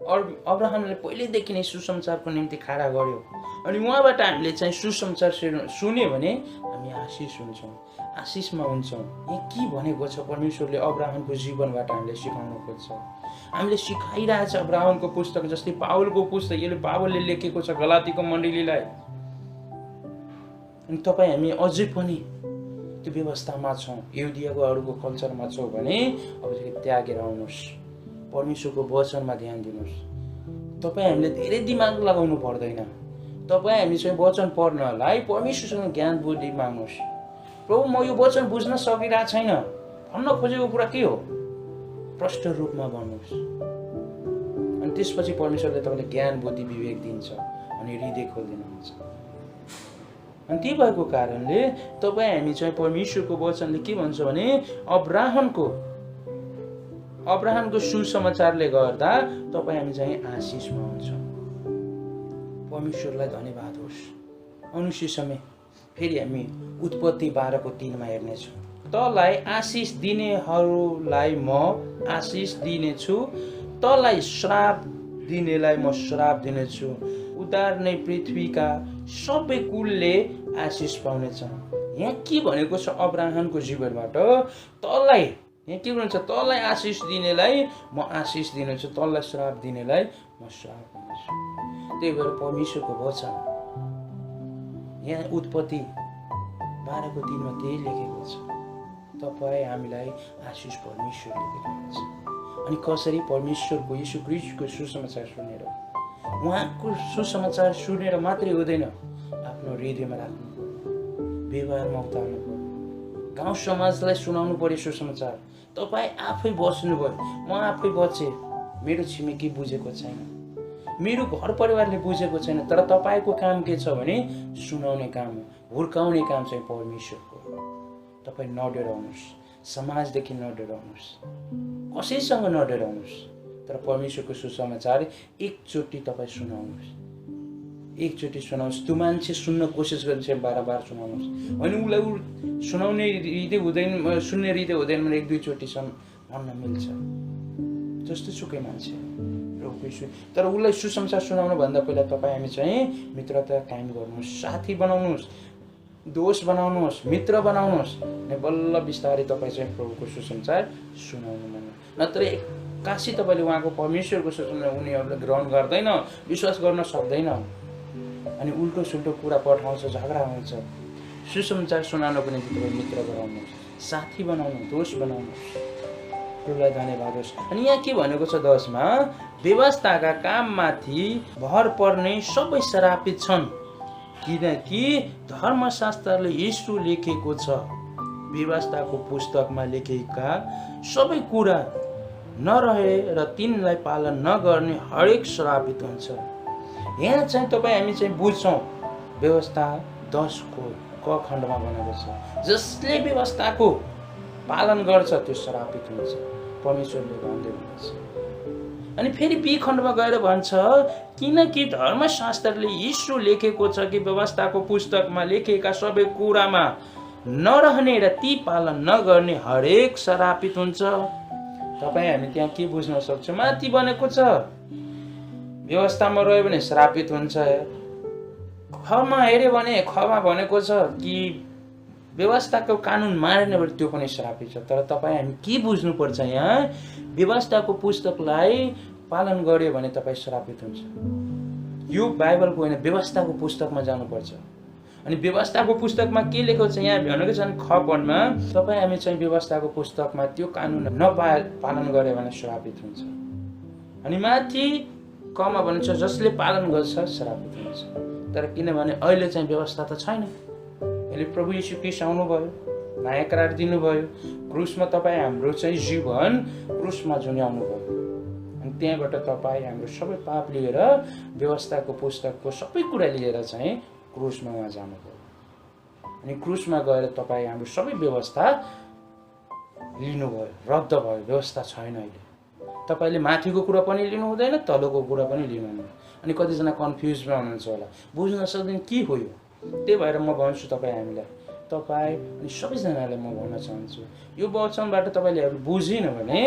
अब्राहमले पहिल्यैदेखि नै सुसमाचारको निम्ति खडा गर्यो अनि उहाँबाट हामीले चाहिँ सुसमाचार सुन्यो भने हामी आशिष हुन्छौँ, आशिषमा हुन्छौँ। यहाँ के भनेको छ, परमेश्वरले अब्राहमको जीवनबाट हामीले सिकाउनु खोज्छ, हामीले सिकाइरहेछ। अब्राहमको पुस्तक जस्तै पावलको पुस्तक, यसले पावलले लेखेको छ गलातीको मण्डलीलाई। अनि तपाईँ हामी अझै पनि त्यो व्यवस्थामा छौँ, यहुदियाको अरूको कल्चरमा छौँ भने अब त्यागेर आउनुहोस्, परमेश्वरको वचनमा ध्यान दिनुहोस्। तपाईँ हामीले धेरै दिमाग लगाउनु पर्दैन। तपाईँ हामी चाहिँ वचन पढ्नलाई परमेश्वरसँग ज्ञान बुद्धि माग्नुहोस्। प्रभु म यो वचन बुझ्न सकिरहेको छैन, भन्न खोजेको कुरा के हो, प्रष्ट रूपमा भन्नुहोस्। अनि त्यसपछि परमेश्वरले तपाईँलाई ज्ञान बुद्धि विवेक दिन्छ अनि हृदय खोलिदिनुहुन्छ। अनि त्यही भएको कारणले तपाईँ हामी चाहिँ परमेश्वरको वचनले के भन्छ भने अब्राहमको सुसमाचारले गर्दा तपाईँ हामी चाहिँ आशिषमा हुन्छौँ। परमेश्वरलाई धन्यवाद होस्। अनुष्य समय फेरि हामी उत्पत्ति 12:3 हेर्नेछौँ। तँलाई आशिष दिनेहरूलाई म आशिष दिनेछु, तँलाई श्राप दिनेलाई म श्राप दिनेछु, उदार्ने पृथ्वीका सबै कुलले आशिष पाउनेछन्। यहाँ के भनेको छ, अब्राहमको जीवनबाट तँलाई, यहाँ के भन्छ, तँलाई आशिष दिनेलाई म आशिष दिनेछु, तँलाई श्राप दिनेलाई म श्राप दिनेछु। त्यही भएर परमेश्वरको वचन यहाँ उत्पत्ति 12:3 त्यही लेखेको छ, तपाईँ हामीलाई आशिष परमेश्वरले दिनुहुन्छ। अनि कसरी, परमेश्वरको यीशु ख्रीष्टको सुसमाचार सुनेर, उहाँको सुसमाचार सुनेर मात्रै हुँदैन, आफ्नो हृदयमा राख्नु पर्यो, व्यवहारमा उतार्नु पर्यो, गाउँ समाजलाई सुनाउनु पर्यो सुसमाचार। तपाईँ आफै बस्नुभयो, म आफै बसेँ, मेरो छिमेकी बुझेको छैन, मेरो घर परिवारले बुझेको छैन, तर तपाईँको काम के छ भने सुनाउने काम हो, हुर्काउने काम चाहिँ परमेश्वरको। तपाईँ नडराउनुहोस्, समाजदेखि नडराउनुहोस्, कसैसँग नडराउनुहोस्, तर परमेश्वरको सुसमाचार एकचोटि तपाईँ सुनाउनुहोस्, एकचोटि सुनाउनुहोस्। त्यो मान्छे सुन्न कोसिस गर्छ, बार सुनाउनुहोस्, होइन उसलाई सुनाउने हृदय हुँदैन, सुन्ने हृदय हुँदैन भने 1-2 चोटिसम्म भन्न मिल्छ, जस्तो सुकै मान्छे तर उसलाई सुसमाचार सुनाउनुभन्दा पहिला तपाईँ हामी चाहिँ मित्रता कायम गर्नुहोस्, साथी बनाउनुहोस्, दोष बनाउनुहोस्, मित्र बनाउनुहोस्, अनि बल्ल बिस्तारै तपाईँ चाहिँ प्रभुको सुसमाचार सुनाउनु मन। नत्र काशी तपाईँले उहाँको परमेश्वरको सूचना उनीहरूले ग्रहण गर्दैन, विश्वास गर्न सक्दैन, अनि उल्टो सुल्टो कुरा पठाउँछ, झगडा हुन्छ। सुसमाचार सुनाउनको निम्ति तपाईँ मित्र बनाउनुहोस्, साथी बनाउनु, दोष बनाउनुहोस्। प्रभुलाई धन्यवाद होस्। अनि यहाँ के भनेको छ 10 मा, व्यवस्थाका काममाथि भर पर्ने सबै श्रापित छन्, किनकि धर्मशास्त्रले यीशु लेखेको छ, व्यवस्थाको पुस्तकमा लेखेका सबै कुरा नरहे र तिनलाई पालन नगर्ने हरेक श्रापित हुन्छ। यहाँ चाहिँ तपाईँ हामी चाहिँ बुझ्छौँ व्यवस्था 10 को क खण्डमा भनेको छ, जसले व्यवस्थाको पालन गर्छ त्यो श्रापित हुन्छ, परमेश्वरले भन्दै हुनुहुन्छ। अनि फेरि बी खण्डमा गएर भन्छ, किनकि धर्मशास्त्रले यीशु लेखेको छ कि व्यवस्थाको पुस्तकमा लेखेका सबै कुरामा नरहने र ती पालन नगर्ने हरेक श्रापित हुन्छ। तपाईँ हामी त्यहाँ के बुझ्न सक्छौँ? माथि भनेको छ व्यवस्थामा रह्यो भने श्रापित हुन्छ। खमा हेऱ्यो भने खमा भनेको छ कि व्यवस्थाको कानुन मानेन भने त्यो पनि श्रापित छ। तर तपाईँ हामी के बुझ्नुपर्छ? यहाँ व्यवस्थाको पुस्तकलाई पालन गर्यो भने तपाईँ श्रापित हुन्छ। यो बाइबलको होइन, व्यवस्थाको पुस्तकमा जानुपर्छ। अनि व्यवस्थाको पुस्तकमा के लेखेको छ यहाँ भनेको छ, ख पदमा तपाईँ हामी चाहिँ व्यवस्थाको पुस्तकमा त्यो कानुन पालन गर्यो भने श्रापित हुन्छ। अनि माथि कमा भन्छ जसले पालन गर्छ श्रापित हुन्छ। तर किनभने अहिले चाहिँ व्यवस्था त छैन, अहिले प्रभु यीशु ख्रीष्ट आउनुभयो, नयाँ करार दिनुभयो, क्रुसमा तपाईँ हाम्रो चाहिँ जीवन क्रुसमा झुन्याउनु भयो। अनि त्यहाँबाट तपाईँ हाम्रो सबै पाप लिएर व्यवस्थाको पुस्तकको सबै कुरा लिएर चाहिँ क्रुसमा उहाँ जानुभयो। अनि क्रुसमा गएर तपाईँ हाम्रो सबै व्यवस्था लिनुभयो, रद्द भयो, व्यवस्था छैन। अहिले तपाईँले माथिको कुरा पनि लिनु हुँदैन, तलको कुरा पनि लिनु हुँदैन। अनि कतिजना कन्फ्युजमा हुनुहुन्छ होला, बुझ्न सक्दैन के हो यो। त्यही भएर म भन्छु तपाईँ हामीलाई, तपाईँ अनि सबैजनालाई म भन्न चाहन्छु, यो वचनबाट तपाईँले बुझिन भने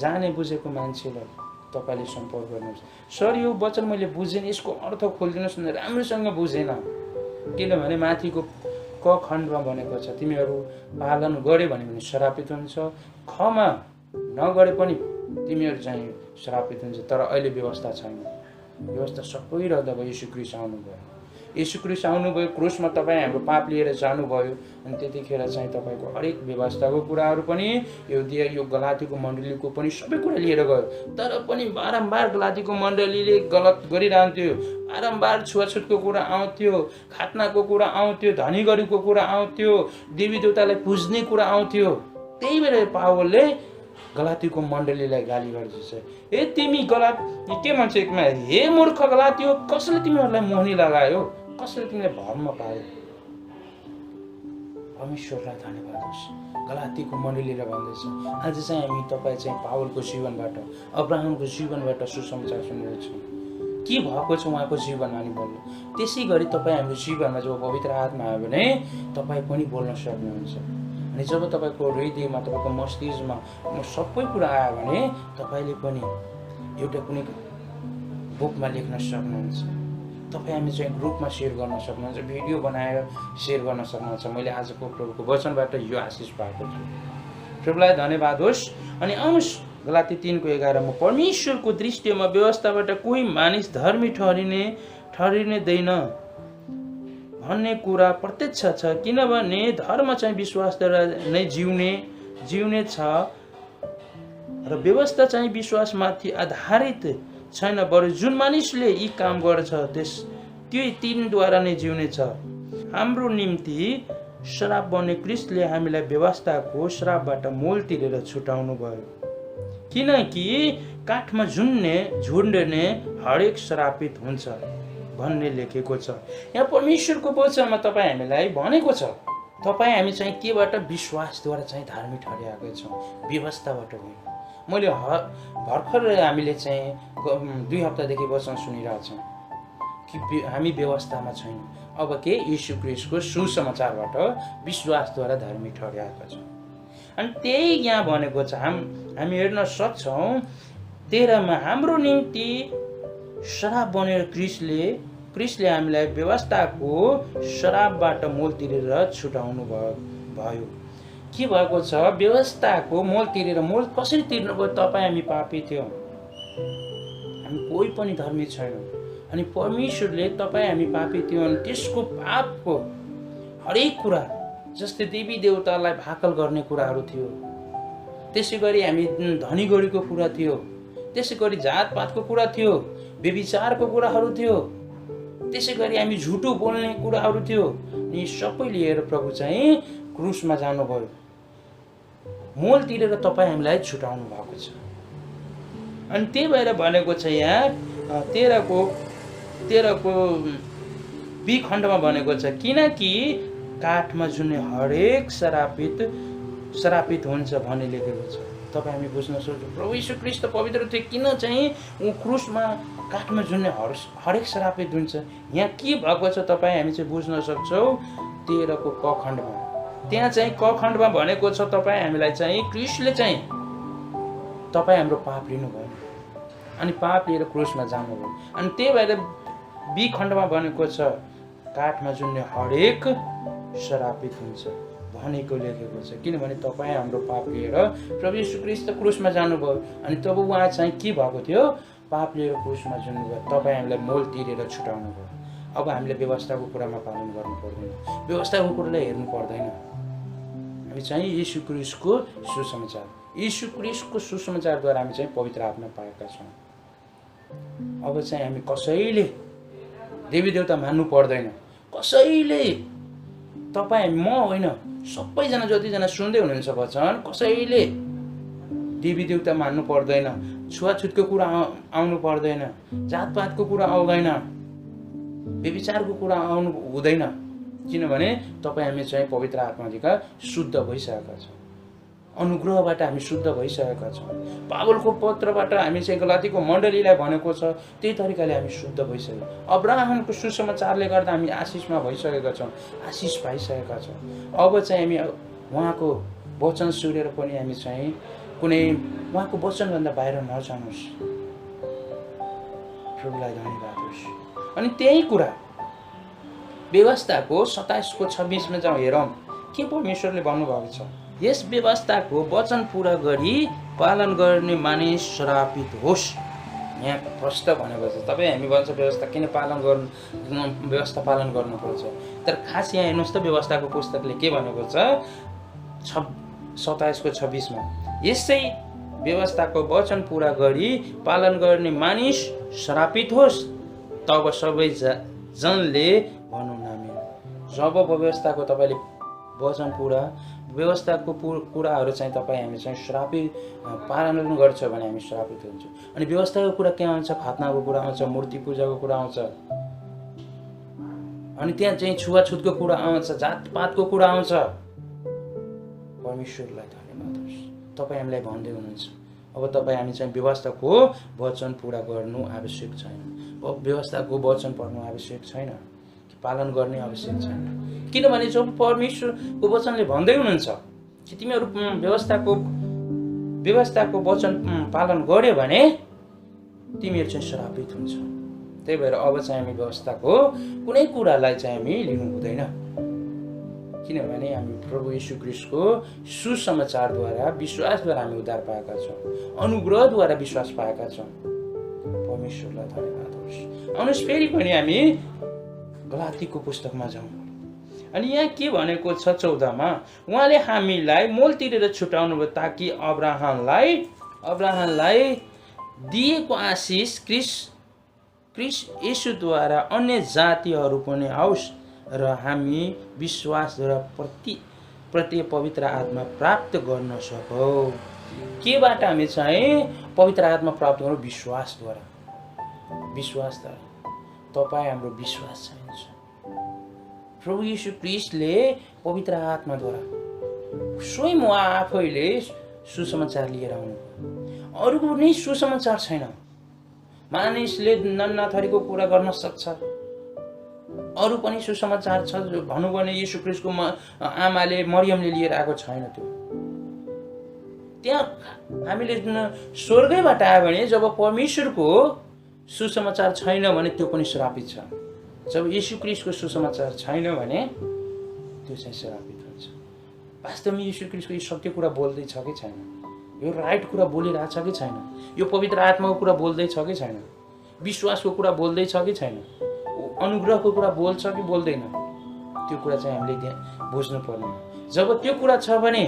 जाने बुझेको मान्छेलाई तपाईँले सम्पर्क गर्नुहोस्। सर यो वचन मैले बुझेन, यसको अर्थ खोलिदिनुहोस् न, राम्रोसँग बुझेन। किनभने माथिको क खण्डमा भनेको छ तिमीहरू पालन गऱ्यो भने श्रापित हुन्छ, खमा नगरे पनि तिमीहरू चाहिँ श्रापित हुन्छ। तर अहिले व्यवस्था छैन, व्यवस्था सबै रद्द भयो। यीशु ख्रीष्ट आउनुभयो, यीशु ख्रीष्ट आउनुभयो, क्रुसमा तपाईँ हाम्रो पाप लिएर जानुभयो। अनि त्यतिखेर चाहिँ तपाईँको हरेक व्यवस्थाको कुराहरू पनि यो गलातीको मण्डलीको पनि सबै कुरा लिएर गयो। तर पनि बारम्बार गलातीको मण्डलीले गलत गरिरहन्थ्यो, बारम्बार छुवाछुतको कुरा आउँथ्यो, खातनाको कुरा आउँथ्यो, धनी गरिबको कुरा आउँथ्यो, देवी देवतालाई पुज्ने कुरा आउँथ्यो। त्यही भएर पावलले गलातीको मण्डलीलाई गाली गर्दछ, ए तिमी के भन्छ एकमा, हे मूर्ख गलातीयो, कसले तिमीहरूलाई मोहनी लगायो, कसले तिमीलाई भरमा पायो। परमेश्वरलाई धन्यवाद होस्। गलातीको मण्डलीले भन्दैछ, आज चाहिँ हामी तपाईँ चाहिँ पावलको जीवनबाट, अब्राहमको जीवनबाट सुसमाचार सुन्दैछौँ। के भएको छ उहाँको जीवनमा नि बोल्नु। त्यसै गरी तपाईँ हाम्रो जीवनमा जब पवित्र आत्मा आयो भने तपाईँ पनि बोल्न सक्नुहुन्छ। अनि जब तपाईँको हृदयमा, तपाईँको मस्तिष्कमा सबै कुरा आयो भने तपाईँले पनि एउटा कुनै बुकमा लेख्न सक्नुहुन्छ। तपाईँ हामी चाहिँ ग्रुपमा सेयर गर्न सक्नुहुन्छ, भिडियो बनाएर सेयर गर्न सक्नुहुन्छ। मैले आजको प्रभुको वचनबाट यो आशिष पाएको छु। प्रभुलाई धन्यवाद होस्। अनि आउनुहोस् गलाती 3:11 मा, परमेश्वरको दृष्टिमा व्यवस्थाबाट कोही मानिस धर्मी ठहरिने दैन भन्ने कुरा प्रत्यक्ष छ, किनभने धर्म चाहिँ विश्वासद्वारा नै जिउने छ र व्यवस्था चाहिँ विश्वासमाथि आधारित छैन, बरु जुन मानिसले यी काम गर्छ त्यो तिनद्वारा नै जिउने छ। हाम्रो निम्ति श्राप बन्ने क्रिस्टले हामीलाई व्यवस्थाको श्रापबाट मोल तिरेर छुटाउनु भयो, किनकि काठमा झुन्ड्ने हरेक श्रापित हुन्छ भन्ने लेखेको छ। यहाँ परमेश्वरको वचनमा तपाईँ हामीलाई भनेको छ, तपाईँ हामी चाहिँ केबाट विश्वासद्वारा चाहिँ धार्मिक ठहरिएका छौँ, व्यवस्थाबाट होइन। मैले भर्खर हामीले चाहिँ 2 हप्तादेखि वचन सुनिरहेछौँ कि हामी व्यवस्थामा छैनौँ। अब के यीशु ख्रीष्टको सुसमाचारबाट विश्वासद्वारा धार्मिक ठहरिएका छौँ। अनि त्यही यहाँ भनेको छ, हामी हेर्न सक्छौँ 13 मा, हाम्रो निम्ति श्राप बनेर क्रिस्टले हामीलाई व्यवस्थाको श्रापबाट मोल तिरेर छुटाउनु भयो। के भएको छ, व्यवस्थाको मोल तिरेर, मोल कसरी तिर्नुभयो? तपाईँ हामी पापी थियौँ, हामी कोही पनि धर्मी छैनौँ, अनि परमेश्वरले तपाईँ हामी पापी थियौँ अनि त्यसको पापको हरेक कुरा, जस्तै देवी देवतालाई भाकल गर्ने कुराहरू थियो, त्यसै गरी हामी धनी गढीको कुरा थियो, त्यसै गरी जातपातको कुरा थियो, व्यभिचारको कुराहरू थियो, त्यसै गरी हामी झुटो बोल्ने कुराहरू थियो। अनि सबै लिएर प्रभु चाहिँ क्रुसमा जानुभयो, मोल तिरेर तपाईँ हामीलाई छुटाउनु भएको छ। अनि त्यही भएर भनेको छ यहाँ 13को बी खण्डमा भनेको छ, किनकि काठमा जुन्ने हरेक श्रापित हुन्छ भन्ने लेखेको छ। तपाईँ हामी बुझ्न सक्छौँ प्रभु यीशु ख्रीष्ट पवित्र थियो, किन चाहिँ ऊ क्रुसमा काठमा जुन्ने हरेक श्रापित हुन्छ। यहाँ के भएको छ तपाईँ हामी चाहिँ बुझ्न सक्छौँ 13को क खण्डमा। त्यहाँ चाहिँ क खण्डमा भनेको छ तपाईँ हामीलाई चाहिँ क्रिस्टले चाहिँ तपाईँ हाम्रो पाप लिनुभयो अनि पाप लिएर क्रुसमा जानुभयो। अनि त्यही भएर बी खण्डमा भनेको छ काठमा जुन्ने हरेक श्रापित हुन्छ भनेको लेखेको छ, किनभने तपाईँ हाम्रो पाप लिएर प्रभु यीशु ख्रीष्ट क्रुसमा जानुभयो। अनि तब उहाँ चाहिँ के भएको थियो, पाप लिएर क्रुसमा जानुभयो, तपाईँ हामीलाई मोल तिरेर छुटाउनु भयो। अब हामीले व्यवस्थाको कुरामा पालन गर्नु पर्दैन, व्यवस्थाको कुरालाई हेर्नु पर्दैन। हामी चाहिँ यीशु ख्रीष्टको सुसमाचार, यीशु ख्रीष्टको सुसमाचारद्वारा हामी चाहिँ पवित्र आत्मा पाएका छौँ। अब चाहिँ हामी कसैले देवी देवता मान्नु पर्दैन, कसैले तपाईँ म होइन सबैजना जतिजना सुन्दै हुनुहुन्छ वचन, कसैले देवी देवता मान्नु पर्दैन, छुवाछुतको कुरा आउनु पर्दैन, जातपातको कुरा आउँदैन, व्यभिचारको कुरा आउनु हुँदैन, किनभने तपाईँ हामी चाहिँ पवित्र आत्मादेखि शुद्ध भइसकेका छौँ, अनुग्रहबाट हामी शुद्ध भइसकेका छौँ। पावलको पत्रबाट हामी चाहिँ गलातीको मण्डलीलाई भनेको छ त्यही तरिकाले हामी शुद्ध भइसक्यौँ। अब्राहमको सुसमाचारले गर्दा हामी आशिषमा भइसकेका छौँ, आशिष पाइसकेका छौँ। अब चाहिँ हामी उहाँको वचन सुनेर पनि हामी चाहिँ कुनै उहाँको वचनभन्दा बाहिर नजानुहोस्। प्रभुलाई धन्यवाद होस्। अनि त्यही कुरा व्यवस्थाको 27को 26मा जाउँ, हेरौँ के परमेश्वरले भन्नुभएको छ। यस व्यवस्थाको वचन पुरा गरी पालन गर्ने मानिस श्रापित होस्। यहाँ प्रष्ट भनेको छ। तपाईँ हामी भन्छ व्यवस्था किन पालन गर्नु, व्यवस्था पालन गर्नुपर्छ, तर खास यहाँ हेर्नुहोस् त व्यवस्थाको पुस्तकले के भनेको छ 27को 26मा, यसै व्यवस्थाको वचन पुरा गरी पालन गर्ने मानिस श्रापित होस्, तब सबै जनले भनौँ आमेन। जब व्यवस्थाको तपाईँले वचन पुरा व्यवस्थाको कुराहरू चाहिँ तपाईँ हामी चाहिँ श्रापित पालन गर्छ भने हामी श्रापित हुन्छौँ। अनि व्यवस्थाको कुरा के आउँछ, खतनाको कुरा आउँछ, मूर्ति पूजाको कुरा आउँछ, अनि त्यहाँ चाहिँ छुवाछुतको कुरा आउँछ, जातपातको कुरा आउँछ। परमेश्वरलाई धन्यवाद होस्, तपाईँ हामीलाई भन्दै हुनुहुन्छ अब तपाईँ हामी चाहिँ व्यवस्थाको वचन पुरा गर्नु आवश्यक छैन, व्यवस्थाको वचन पढ्नु आवश्यक छैन, पालन गर्ने आवश्यक छैन। किनभने जब परमेश्वरको वचनले भन्दै हुनुहुन्छ कि तिमीहरू व्यवस्थाको वचन पालन गर्यो भने तिमीहरू चाहिँ श्रापित हुन्छ। त्यही भएर अब चाहिँ हामी व्यवस्थाको कुनै कुरालाई चाहिँ हामी लिनु हुँदैन, किनभने हामी प्रभु यीशु ख्रीष्टको सुसमाचारद्वारा विश्वासद्वारा हामी उद्धार पाएका छौँ, अनुग्रहद्वारा विश्वास पाएका छौँ। परमेश्वरलाई धन्यवाद होस्। आउनुहोस् फेरि पनि हामी गलातीको पुस्तकमा जाउँ। अनि यहाँ के भनेको छ 14मा, उहाँले हामीलाई मोल तिरेर छुटाउनु भयो ताकि अब्राहमलाई दिएको आशिष क्रिस्ट येशूद्वारा अन्य जातिहरू पनि आओस् र हामी विश्वासद्वारा प्रति पवित्र आत्मा प्राप्त गर्न सकौँ। केबाट हामी चाहिँ पवित्र आत्मा प्राप्त गरौँ? विश्वासद्वारा। तपाईँ हाम्रो विश्वास चाहिन्छ। प्रभु यीशु ख्रीष्टले पवित्र आत्माद्वारा स्वयं उहाँ आफैले सुसमाचार लिएर आउनुभयो। अरू कुनै सुसमाचार छैन। मानिसले नाना थरीको कुरा गर्न सक्छ, अरू पनि सुसमाचार छ भनौँ भने यीशु ख्रीष्टको आमाले मरियमले लिएर आएको छैन। त्यो त्यहाँ हामीले स्वर्गैबाट आयो भने जब परमेश्वरको सुसमाचार छैन भने त्यो पनि श्रापित छ। जब यीशु ख्रीष्टको सुसमाचार छैन भने त्यो चाहिँ श्रापित हुन्छ। वास्तवमा यीशु ख्रीष्टको यो सत्य कुरा बोल्दैछ कि छैन, यो राइट कुरा बोलिरहेछ कि छैन, यो पवित्र आत्माको कुरा बोल्दैछ कि छैन, विश्वासको कुरा बोल्दैछ कि छैन, अनुग्रहको कुरा बोल्छ कि बोल्दैन, त्यो कुरा चाहिँ हामीले त्यहाँ बुझ्नुपर्ने हो। जब त्यो कुरा छ भने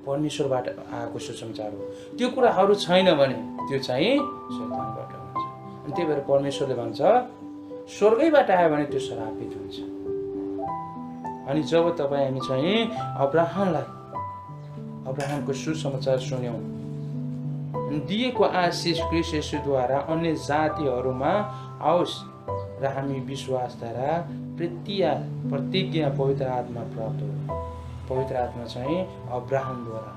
परमेश्वरबाट आएको सुसमाचार हो, त्यो कुराहरू छैन भने त्यो चाहिँ शैतानबाट हुन्छ। अनि त्यही भएर परमेश्वरले भन्छ स्वर्गैबाट आयो भने त्यो श्रापित हुन्छ। अनि जब तपाईँ हामी चाहिँ अब्राहमको सुसमाचार सुन्यौँ, दिएको आशिष ख्रीष्ट येशूद्वारा अन्य जातिहरूमा आओस् र हामी विश्वासद्वारा प्रतिज्ञा पवित्र आत्मा प्राप्त हो। पवित्र आत्मा चाहिँ अब्राहमद्वारा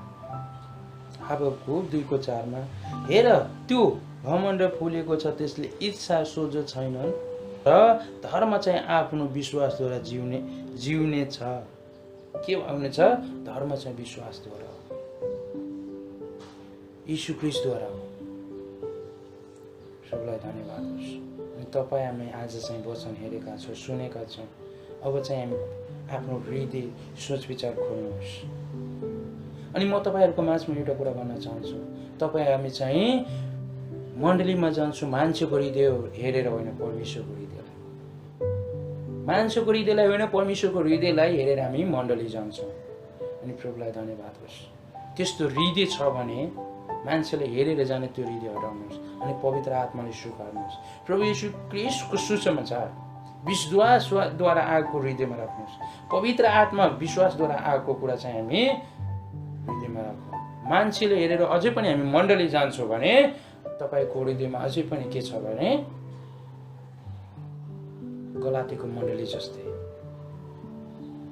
हाबक्कुक 2:4 हेर त्यो घमण्ड फुलेको छ, त्यसले इच्छा सोझो छैनन् र धर्म चाहिँ आफ्नो विश्वासद्वारा जिउने छ। के भन्ने छ? धर्म चाहिँ विश्वासद्वारा हो, यीशु ख्रीष्टद्वारा हो। सबैलाई धन्यवाद होस्। अनि तपाईँ हामी आज चाहिँ वचन हेरेका छौँ, सुनेका छौँ। अब चाहिँ हामी आफ्नो हृदय सोच विचार खोल्नुहोस्। अनि म तपाईँहरूको माझमा एउटा कुरा भन्न चाहन्छु, तपाईँ हामी चाहिँ मण्डलीमा जान्छौँ मान्छेको हृदय हेरेर होइन, परमेश्वरको हृदयलाई, मान्छेको हृदयलाई होइन, परमेश्वरको हृदयलाई हेरेर हामी मण्डली जान्छौँ। अनि प्रभुलाई धन्यवाद होस्। त्यस्तो हृदय छ भने मान्छेले हेरेर जाने त्यो हृदय हटाउनुहोस् अनि पवित्र आत्माले स्वीकार्नुहोस्। प्रभु येशू ख्रीष्टको सुसमाचार विश्वासद्वारा आएको हृदयमा राख्नुहोस्। पवित्र आत्मा विश्वासद्वारा आएको कुरा चाहिँ हामी हृदयमा राखौँ। मान्छेले हेरेर अझै पनि हामी मण्डली जान्छौँ भने तपाईँको हृदयमा अझै पनि के छ भने गलातीको मण्डली जस्तै,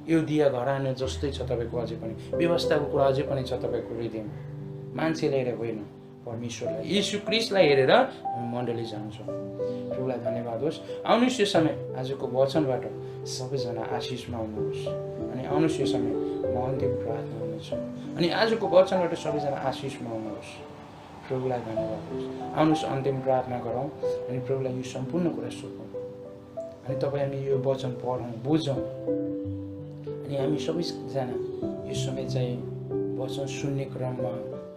युदिया घराना जस्तै छ तपाईँको अझै पनि, व्यवस्थाको कुरा अझै पनि छ तपाईँको हृदयमा। मान्छेले हेरेर होइन, परमेश्वरलाई यीशु ख्रीष्टलाई हेरेर हामी मण्डली जान्छौँ। प्रभुलाई धन्यवाद होस्। आउनुहोस् यो समय आजको वचनबाट सबैजना आशिषमा आउनुहोस्। अनि आउनुहोस् यो समय म अन्तिम प्रार्थना गर्नेछु। अनि आजको वचनबाट सबैजना आशिषमा आउनुहोस्। प्रभुलाई धन्यवाद होस्। आउनुहोस् अन्तिम प्रार्थना गरौँ अनि प्रभुलाई यो सम्पूर्ण कुरा सोधौँ। अनि तपाईँ हामी यो वचन पढौँ, बुझौँ। अनि हामी सबैजना यो समय चाहिँ वचन सुन्ने क्रममा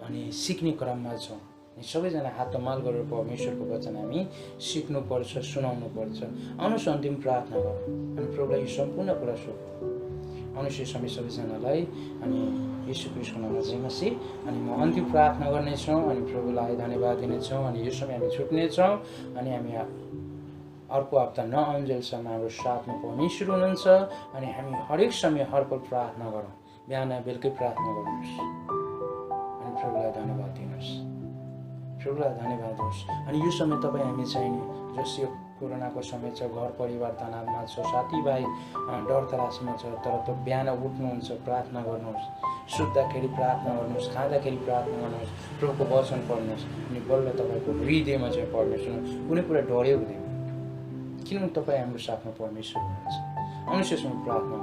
अनि सिक्ने क्रममा छौँ। सबैजना हात तमाल गरेर परमेश्वरको वचन हामी सिक्नुपर्छ, सुनाउनुपर्छ। आउनुहोस् अन्तिम प्रार्थना गरौँ अनि प्रभुलाई यो सम्पूर्ण कुरा सोधौँ। आउनुहोस् यो समय सबैजनालाई अनि यीशु ख्रीष्टको नाममा जय मसीह। अनि म अन्तिम प्रार्थना गर्नेछौँ अनि प्रभुलाई धन्यवाद दिनेछौँ। अनि यो समय हामी छुट्नेछौँ अनि हामी अर्को हप्ता नआउन्जेलसम्म हाम्रो साथमा परमेश्वर हुनुहुन्छ। अनि हामी हरेक समय हर पल प्रार्थना गरौँ, बिहान बेलुकै प्रार्थना गर्नुहोस् अनि प्रभुलाई धन्यवाद दिनुहोस्। प्रभुलाई धन्यवाद होस्। अनि यो समय तपाईँ हामी चाहिने जस यो कोरोनाको समय छ, घर परिवार तनावमा छ, साथीभाइ डर तरासमा छ, तर त बिहान उठ्नुहुन्छ प्रार्थना गर्नुहोस्, सुत्दाखेरि प्रार्थना गर्नुहोस्, खाँदाखेरि प्रार्थना गर्नुहोस्, प्रभुको वचन पढ्नुहोस्। अनि बल्ल तपाईँको हृदयमा चाहिँ परमेश्वर कुनै कुरा डरै हुँदैन, किनभने तपाईँ हाम्रो साथमा परमेश्वर हुनुहुन्छ। आउनुहोस् यसमा प्रार्थना।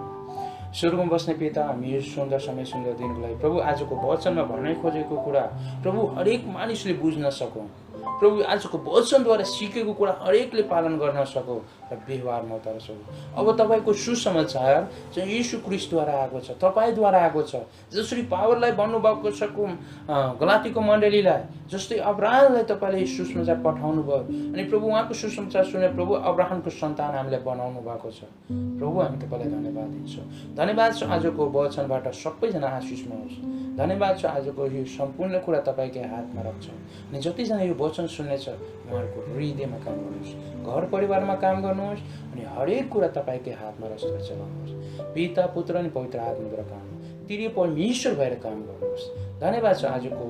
स्वर्गमा बस्ने पिता, हामी यो सुन्दर समय सुन्दर दिनको लागि प्रभु आजको वचनमा भन्नै खोजेको कुरा प्रभु हरेक मानिसले बुझ्न सकौँ। प्रभु आजको वचनद्वारा सिकेको कुरा हरेकले पालन गर्न सकौँ र व्यवहारमा उतार सकौँ। अब तपाईँको सुसमाचार चाहिँ यीशु ख्रीष्टद्वारा आएको छ, तपाईँद्वारा आएको छ। जसरी पावललाई भन्नुभएको छ गलातीको मण्डलीलाई, जस्तै अब्राहमलाई तपाईँले सुसमाचार पठाउनु भयो अनि प्रभु उहाँको सुसमाचार सुनेर प्रभु अब्राहमको सन्तान हामीलाई बनाउनु भएको छ। प्रभु हामी तपाईँलाई धन्यवाद दिन्छौँ। धन्यवाद छ आजको वचनबाट सबैजना आशिषमा होस्। धन्यवाद छ आजको यो सम्पूर्ण कुरा तपाईँकै हातमा राख्छौँ। अनि जतिजना यो वचन सुन्नेछ उहाँहरूको हृदयमा काम गर्नुहोस्, घर परिवारमा काम गर्नुहोस् अनि हरेक कुरा तपाईँकै हातमा रचेर चलाउनुहोस्। पिता, पुत्र अनि पवित्र आत्माद्वारा काम तिरी परमेश्वर भएर काम गर्नुहोस्। धन्यवाद छ आजको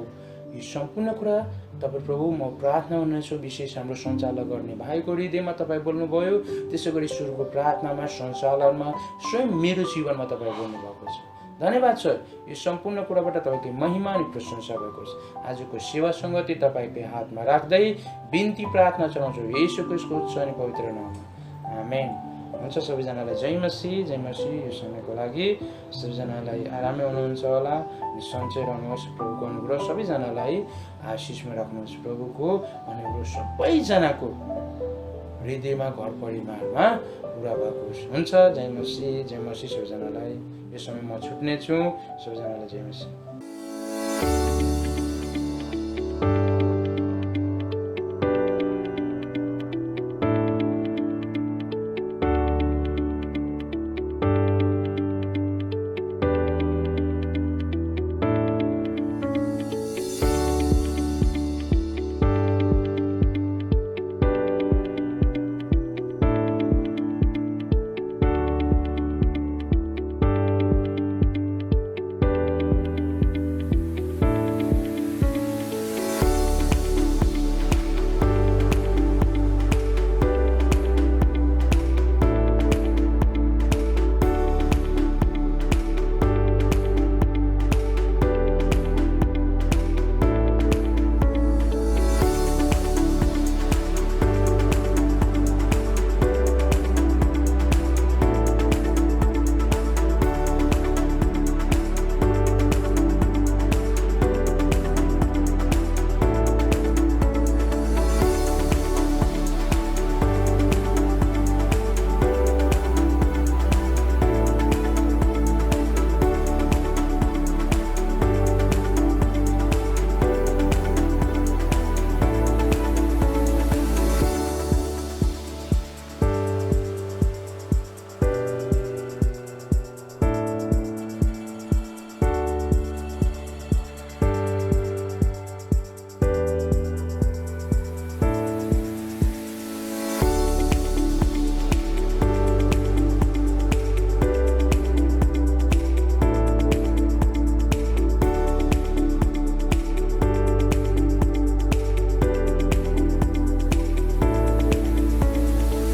यो सम्पूर्ण कुरा तपाईँ प्रभु म प्रार्थना गर्नेछु। विशेष हाम्रो सञ्चालन गर्ने भाइको हृदयमा तपाईँ बोल्नुभयो, त्यसै गरी सुरुको प्रार्थनामा सञ्चालनमा स्वयं मेरो जीवनमा तपाईँ बोल्नुभएको छ। धन्यवाद छ यो सम्पूर्ण कुराबाट तपाईँको महिमा अनि प्रशंसा भएको छ। आजको सेवा सङ्गति तपाईँकै हातमा राख्दै बिन्ती प्रार्थना चलाउँछु येशू ख्रीष्टको उच्च अनि पवित्र नाममा, आमेन। हुन्छ सबैजनालाई जय मसीह, जय मसीह। यो समयको लागि सबैजनालाई आरामै हुनुहुन्छ होला अनि सन्चै रहनुहोस्। प्रभुको अनुग्रह सबैजनालाई आशिषमा राख्नुहोस्। प्रभुको अनुग्रह सबैजनाको हृदयमा घर परिवारमा पुरा भएको होस्। हुन्छ। जय मसी, जय मसी सबैजनालाई। यो समय म छुट्ने छु। सबैजनालाई जय मसी।